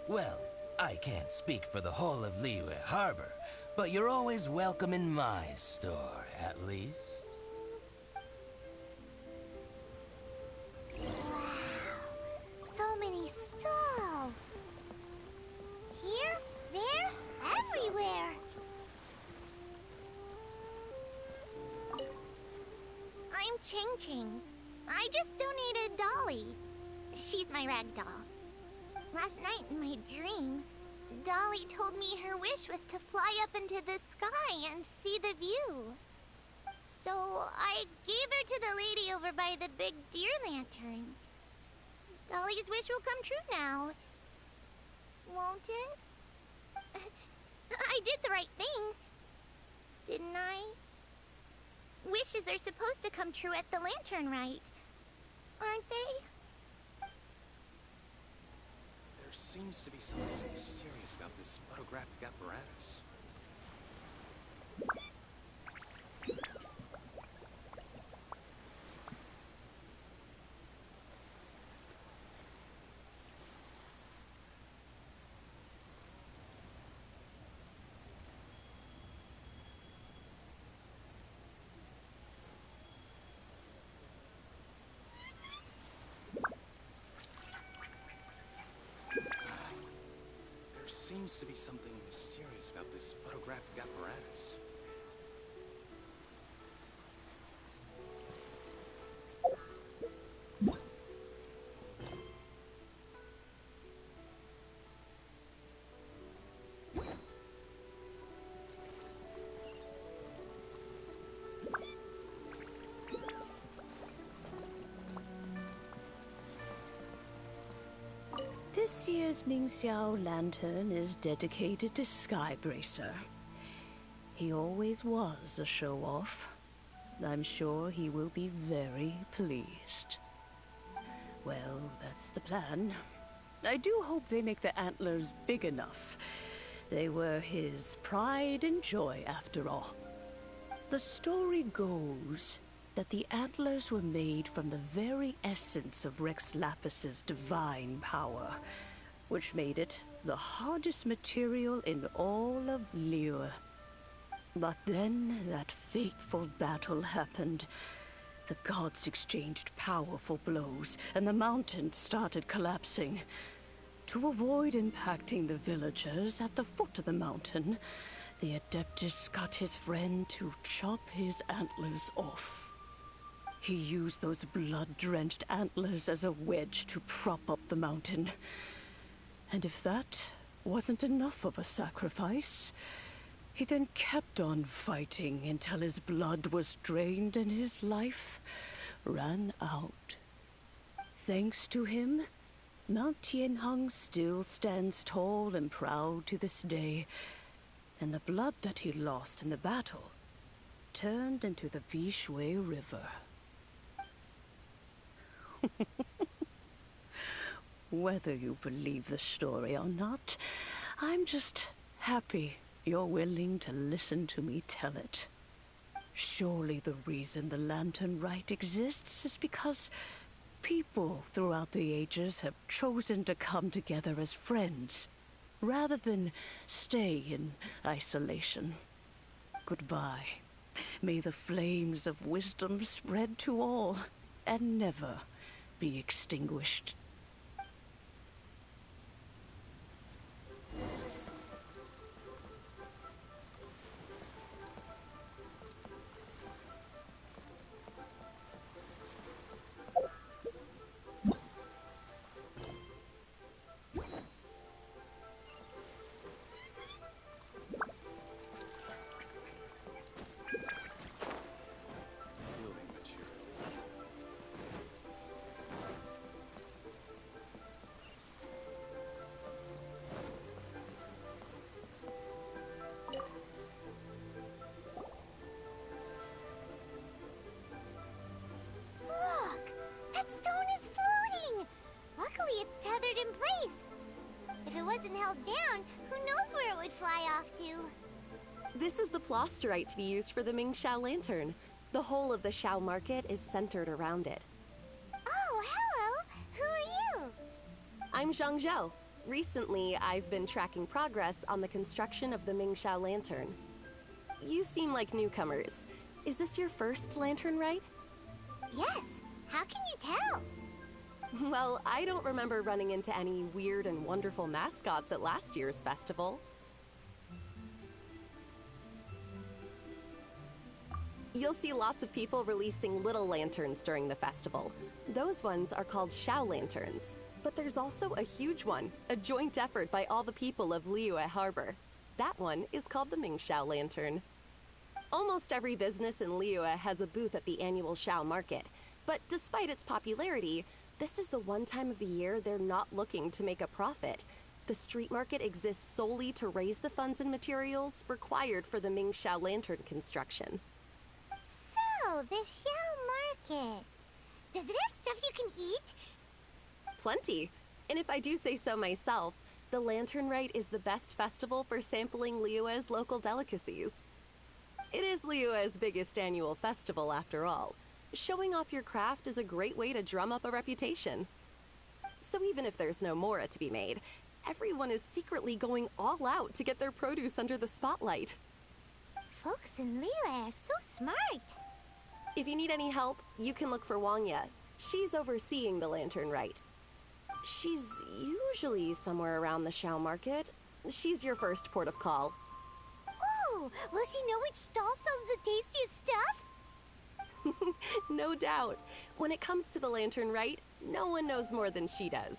Well, I can't speak for the whole of Liyue Harbor, but you're always welcome in my store, at least.
So many stalls. Here, there, everywhere. I'm Ching Ching. I just donated Dolly. She's my rag doll. Last night in my dream, Dolly told me her wish was to fly up into the sky and see the view. So I gave her to the lady over by the big deer lantern. Dolly's wish will come true now. Won't it? I did the right thing, didn't I? Wishes are supposed to come true at the lantern rite, aren't they?
There seems to be something mysterious about this photographic apparatus. Seems to be something mysterious about this photographic apparatus.
This year's Mingxiao lantern is dedicated to Skybracer. He always was a show-off. I'm sure he will be very pleased. Well, that's the plan. I do hope they make the antlers big enough. They were his pride and joy, after all. The story goes that the antlers were made from the very essence of Rex Lapis's divine power, which made it the hardest material in all of Liyue. But then that fateful battle happened. The gods exchanged powerful blows, and the mountain started collapsing. To avoid impacting the villagers at the foot of the mountain, the Adeptus got his friend to chop his antlers off. He used those blood-drenched antlers as a wedge to prop up the mountain. And if that wasn't enough of a sacrifice, he then kept on fighting until his blood was drained and his life ran out. Thanks to him, Mount Tianheng still stands tall and proud to this day, and the blood that he lost in the battle turned into the Bishui River. Whether you believe the story or not, I'm just happy you're willing to listen to me tell it. Surely the reason the Lantern Rite exists is because people throughout the ages have chosen to come together as friends, rather than stay in isolation. Goodbye. May the flames of wisdom spread to all, and never be extinguished.
Building materials.
Look! That stone is floating! Luckily it's tethered in place. If it wasn't held down, who knows where it would fly off to?
This is the plasterite to be used for the Mingxiao lantern. The whole of the Xiao market is centered around it.
Oh, hello! Who are you?
I'm Zhang Zhou. Recently, I've been tracking progress on the construction of the Mingxiao lantern. You seem like newcomers. Is this your first lantern rite?
Yes. How can you tell?
Well, I don't remember running into any weird and wonderful mascots at last year's festival. You'll see lots of people releasing little lanterns during the festival. Those ones are called Xiao lanterns. But there's also a huge one, a joint effort by all the people of Liyue Harbor. That one is called the Mingxiao lantern. Almost every business in Liyue has a booth at the annual Xiao market. But despite its popularity, this is the one time of the year they're not looking to make a profit. The street market exists solely to raise the funds and materials required for the Mingxiao lantern construction.
So, the Xiao market. Does it have stuff you can eat?
Plenty. And if I do say so myself, the Lantern Rite is the best festival for sampling Liyue's local delicacies. It is Liyue's biggest annual festival, after all. Showing off your craft is a great way to drum up a reputation. So even if there's no mora to be made, everyone is secretly going all out to get their produce under the spotlight.
Folks in Liyue are so smart.
If you need any help, you can look for Wangya. She's overseeing the Lantern Rite. She's usually somewhere around the Xiao market. She's your first port of call.
Oh, will she know which stall sells the tastiest stuff?
No doubt. When it comes to the Lantern Rite, no one knows more than she does.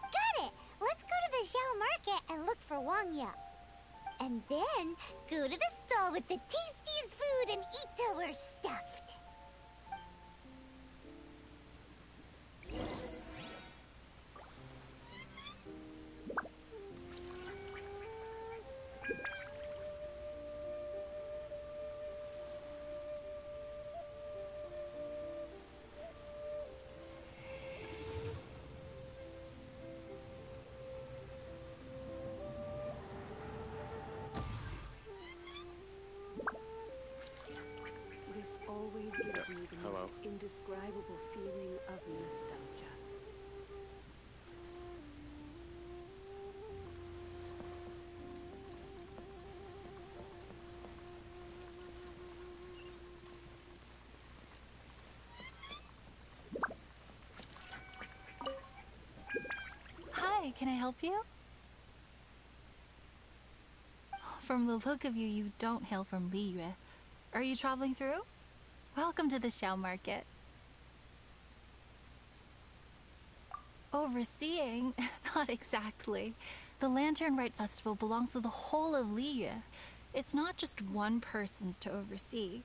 Got it! Let's go to the Xiao market and look for Wangya. And then go to the stall with the tastiest food and eat till we're stuffed.
This always gives me the most indescribable feeling of nostalgia.
Hi, can I help you? From the look of you, you don't hail from Liyue. Are you traveling through? Welcome to the Xiao market. Overseeing? Not exactly. The Lantern Rite Festival belongs to the whole of Liyue. It's not just one person's to oversee.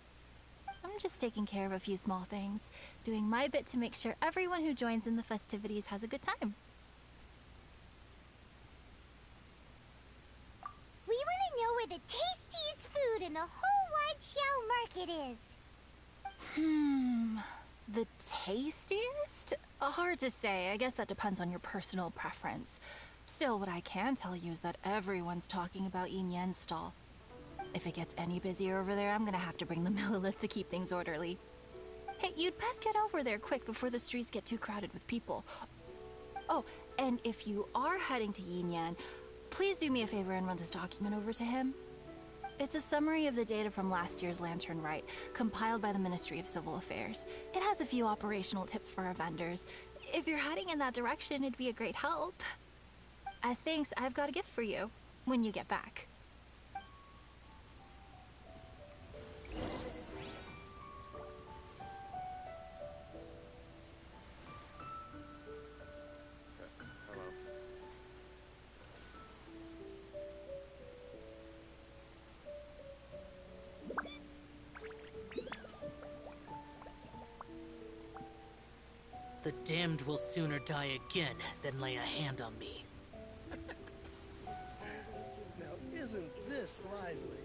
I'm just taking care of a few small things, doing my bit to make sure everyone who joins in the festivities has a good time.
We want to know where the tastiest food in the whole wide Xiao market is.
The tastiest? Hard to say. I guess that depends on your personal preference. Still, what I can tell you is that everyone's talking about Yin Yan's stall. If it gets any busier over there, I'm gonna have to bring the millilith to keep things orderly. Hey, you'd best get over there quick before the streets get too crowded with people. Oh, and if you are heading to Yin Yan, please do me a favor and run this document over to him. It's a summary of the data from last year's Lantern Rite, compiled by the Ministry of Civil Affairs. It has a few operational tips for our vendors. If you're heading in that direction, it'd be a great help. As thanks, I've got a gift for you when you get back.
The damned will sooner die again than lay a hand on me.
Now, isn't this lively?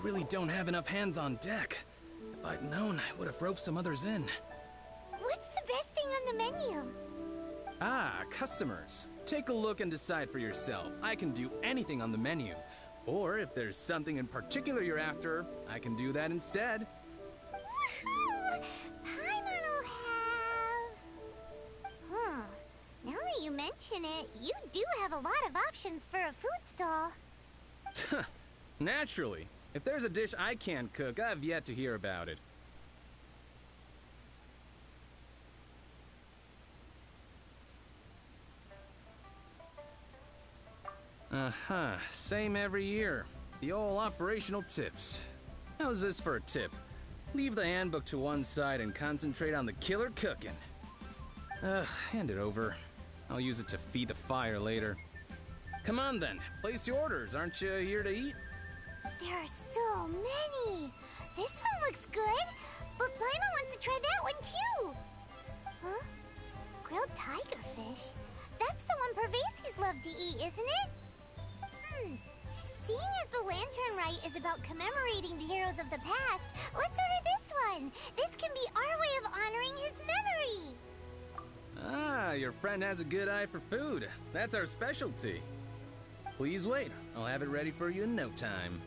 Really don't have enough hands on deck. If I'd known, I would have roped some others in.
What's the best thing on the menu?
Ah, customers. Take a look and decide for yourself. I can do anything on the menu. Or if there's something in particular you're after, I can do that instead.
Woohoo! Paimon will have... Huh. Now that you mention it, you do have a lot of options for a food stall.
Naturally. If there's a dish I can't cook, I've yet to hear about it. Uh-huh. Same every year. The old operational tips. How's this for a tip? Leave the handbook to one side and concentrate on the killer cooking. Hand it over. I'll use it to feed the fire later. Come on then, place your orders. Aren't you here to eat?
There are so many. This one looks good, but Paimon wants to try that one too. Huh? Grilled tigerfish? That's the one Pervases love to eat, isn't it? Seeing as the Lantern Rite is about commemorating the heroes of the past, let's order this one. This can be our way of honoring his memory.
Ah, your friend has a good eye for food. That's our specialty. Please wait. I'll have it ready for you in no time.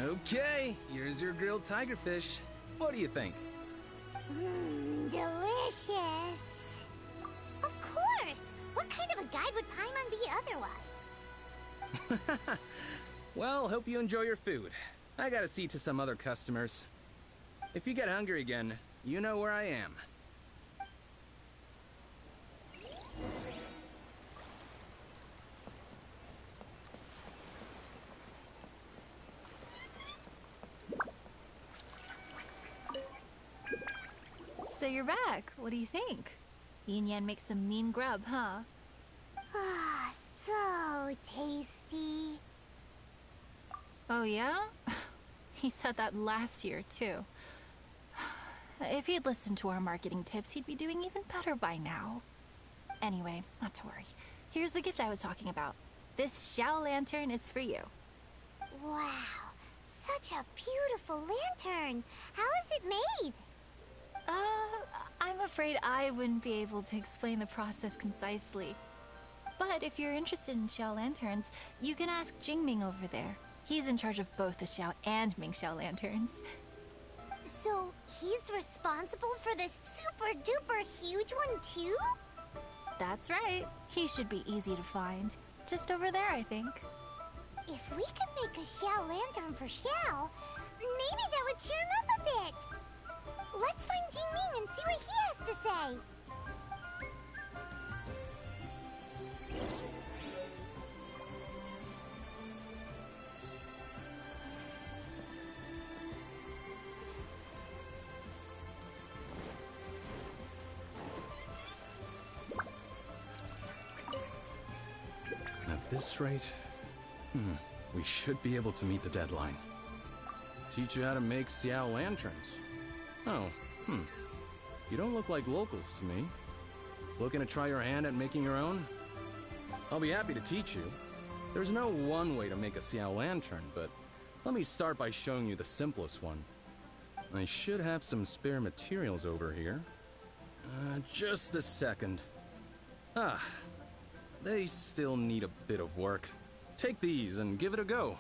Okay, here's your grilled tigerfish. What do you think?
Delicious. Of course. What kind of a guide would Paimon be otherwise?
Well, hope you enjoy your food. I gotta see to some other customers. If you get hungry again, you know where I am.
So you're back. What do you think? Yin Yan makes some mean grub, huh?
Ah, so tasty.
Oh yeah? He said that last year, too. If he'd listened to our marketing tips, he'd be doing even better by now. Anyway, not to worry. Here's the gift I was talking about. This Xiao lantern is for you.
Wow, such a beautiful lantern. How is it made?
I'm afraid I wouldn't be able to explain the process concisely. But if you're interested in Xiao lanterns, you can ask Jingming over there. He's in charge of both the Xiao and Ming Xiao lanterns.
So he's responsible for this super duper huge one too?
That's right. He should be easy to find. Just over there, I think.
If we could make a Xiao lantern for Xiao, maybe that would cheer him up a bit. Let's find Jingming and see what he has to say.
this rate, we should be able to meet the deadline. Teach you how to make Xiao lanterns. Oh, you don't look like locals to me. Looking to try your hand at making your own? I'll be happy to teach you. There's no one way to make a Xiao lantern, but let me start by showing you the simplest one. I should have some spare materials over here. Just a second. They still need a bit of work. Take these and give it a go.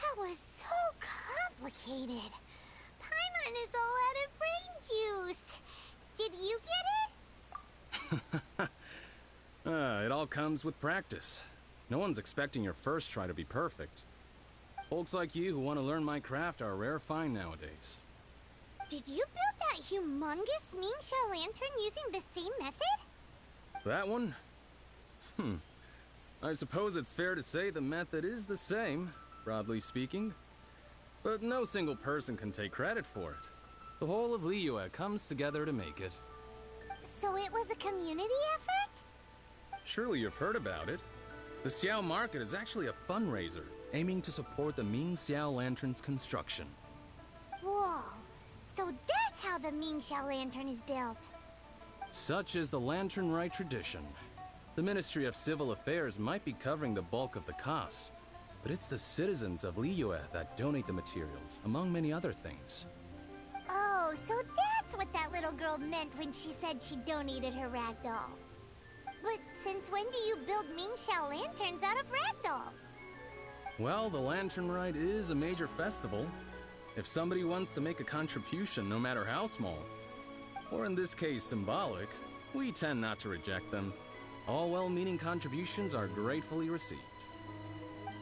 That was so complicated. Paimon is all out of brain juice. Did you get it?
It all comes with practice. No one's expecting your first try to be perfect. Folks like you who want to learn my craft are a rare find nowadays.
Did you build that humongous Mingxiao lantern using the same method?
That one? I suppose it's fair to say the method is the same, broadly speaking. But no single person can take credit for it. The whole of Liyue comes together to make it.
So it was a community effort?
Surely you've heard about it. The Xiao Market is actually a fundraiser, aiming to support the Ming Xiao Lantern's construction.
Whoa, so that's how the Mingxiao lantern is built.
Such is the Lantern Rite tradition. The Ministry of Civil Affairs might be covering the bulk of the costs, but it's the citizens of Liyue that donate the materials, among many other things.
Oh, so that's what that little girl meant when she said she donated her ragdoll. But since when do you build Mingxiao lanterns out of ragdolls?
Well, the Lantern Rite is a major festival. If somebody wants to make a contribution, no matter how small, or in this case symbolic, we tend not to reject them. All well-meaning contributions are gratefully received.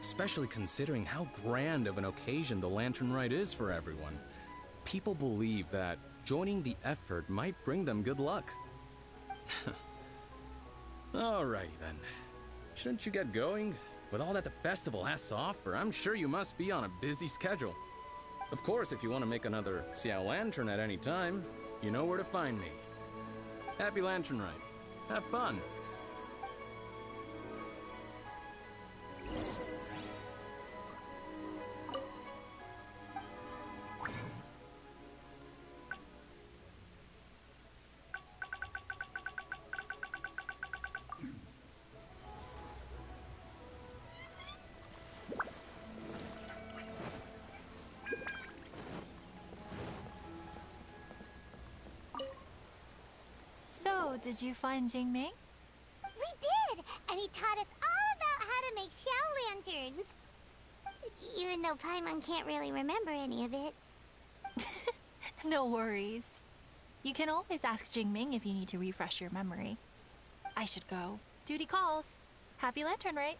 Especially considering how grand of an occasion the Lantern Rite is for everyone. People believe that joining the effort might bring them good luck. Alrighty then. Shouldn't you get going? With all that the festival has to offer, I'm sure you must be on a busy schedule. Of course, if you want to make another Xiao Lantern at any time, you know where to find me. Happy Lantern Rite. Have fun.
So, did you find Jingming?
We did! And he taught us all about how to make Xiao lanterns. Even though Paimon can't really remember any of it.
No worries. You can always ask Jingming if you need to refresh your memory. I should go. Duty calls. Happy Lantern Rite.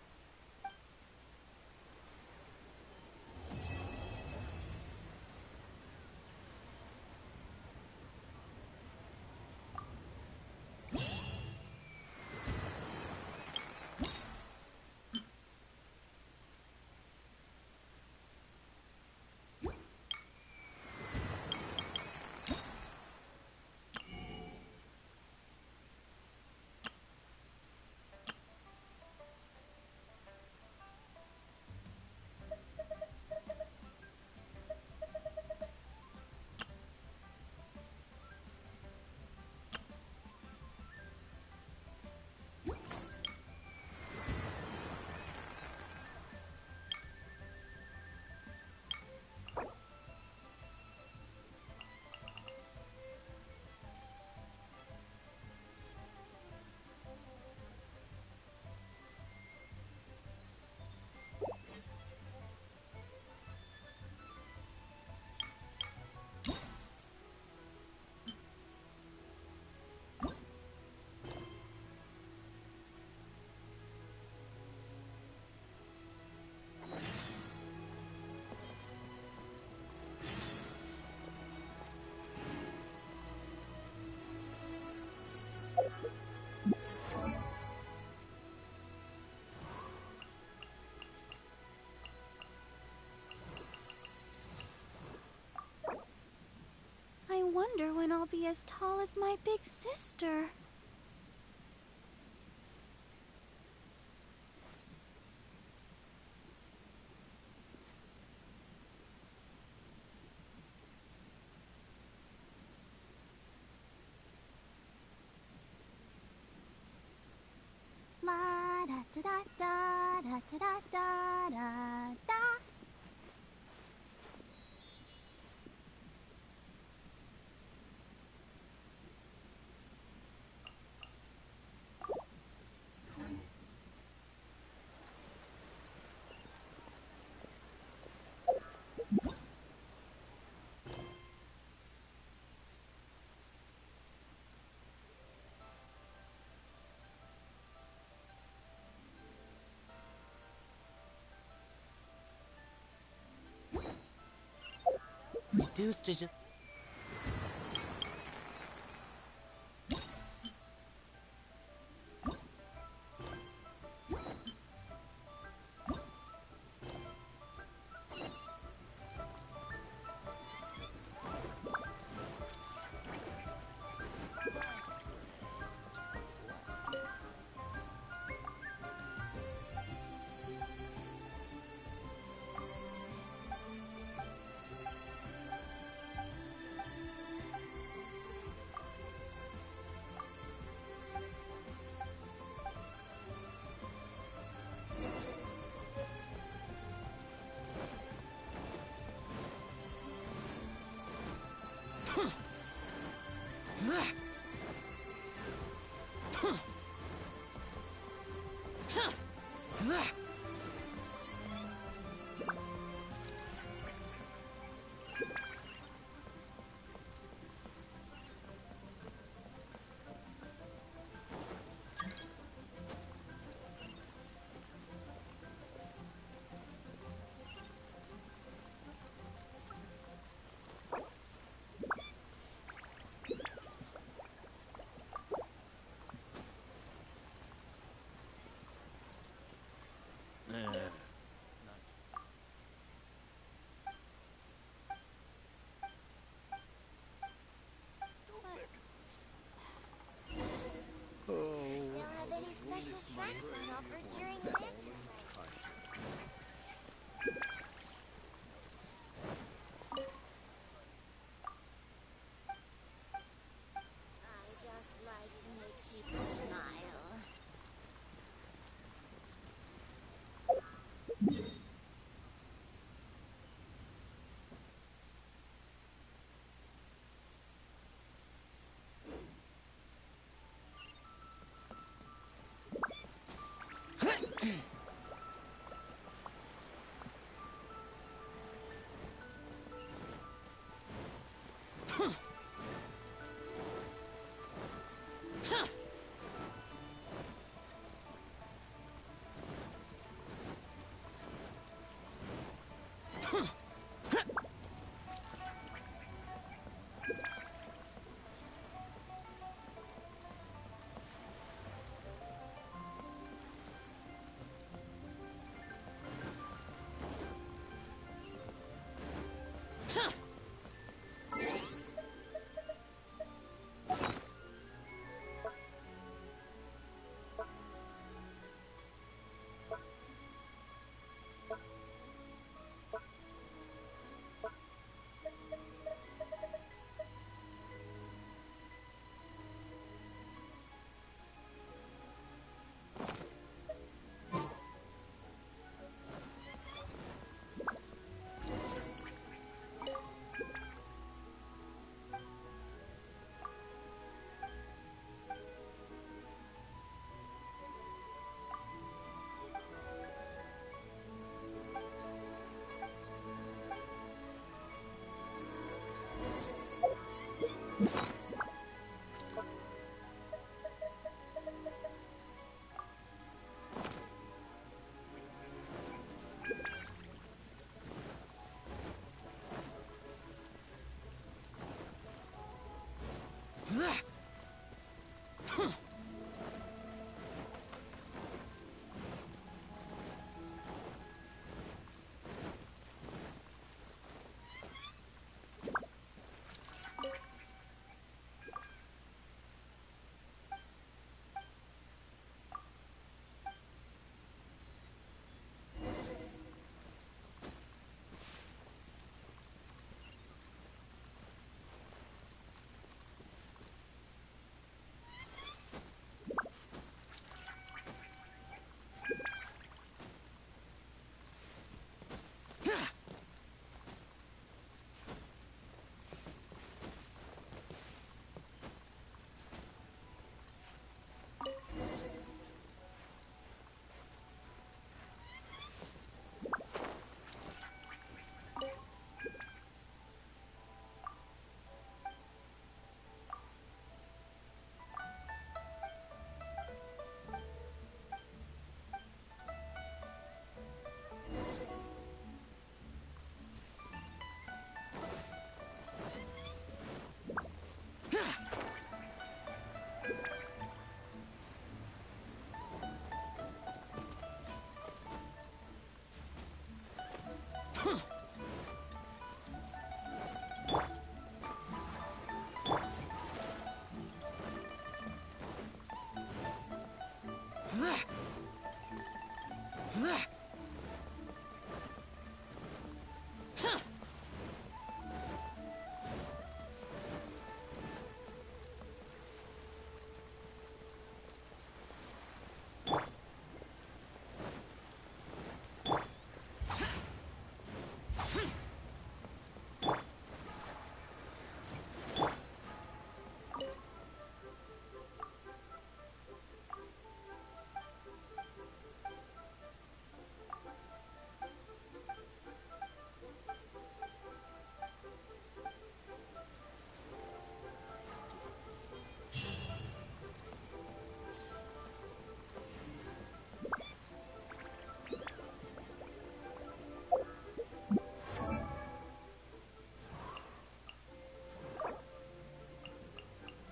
wonder when I'll be as tall as my big sister.
La da da da da da da da da da.
Reduced to just...
They don't have any special snacks on offer during Lantern Night. I just like to make people smile.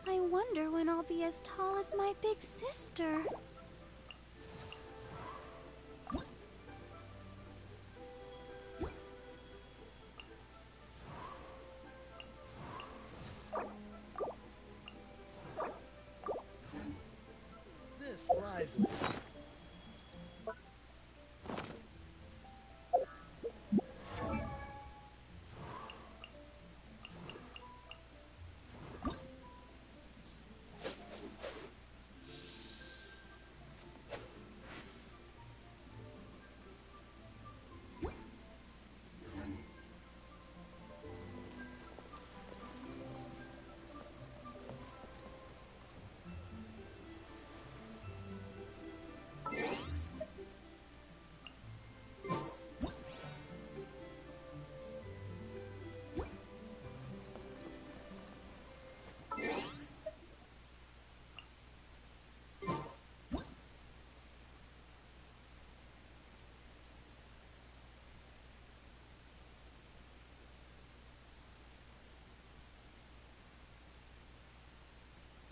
I wonder when I'll be as tall as my big sister.
This lively.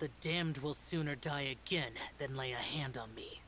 The damned will sooner die again than lay a hand on me.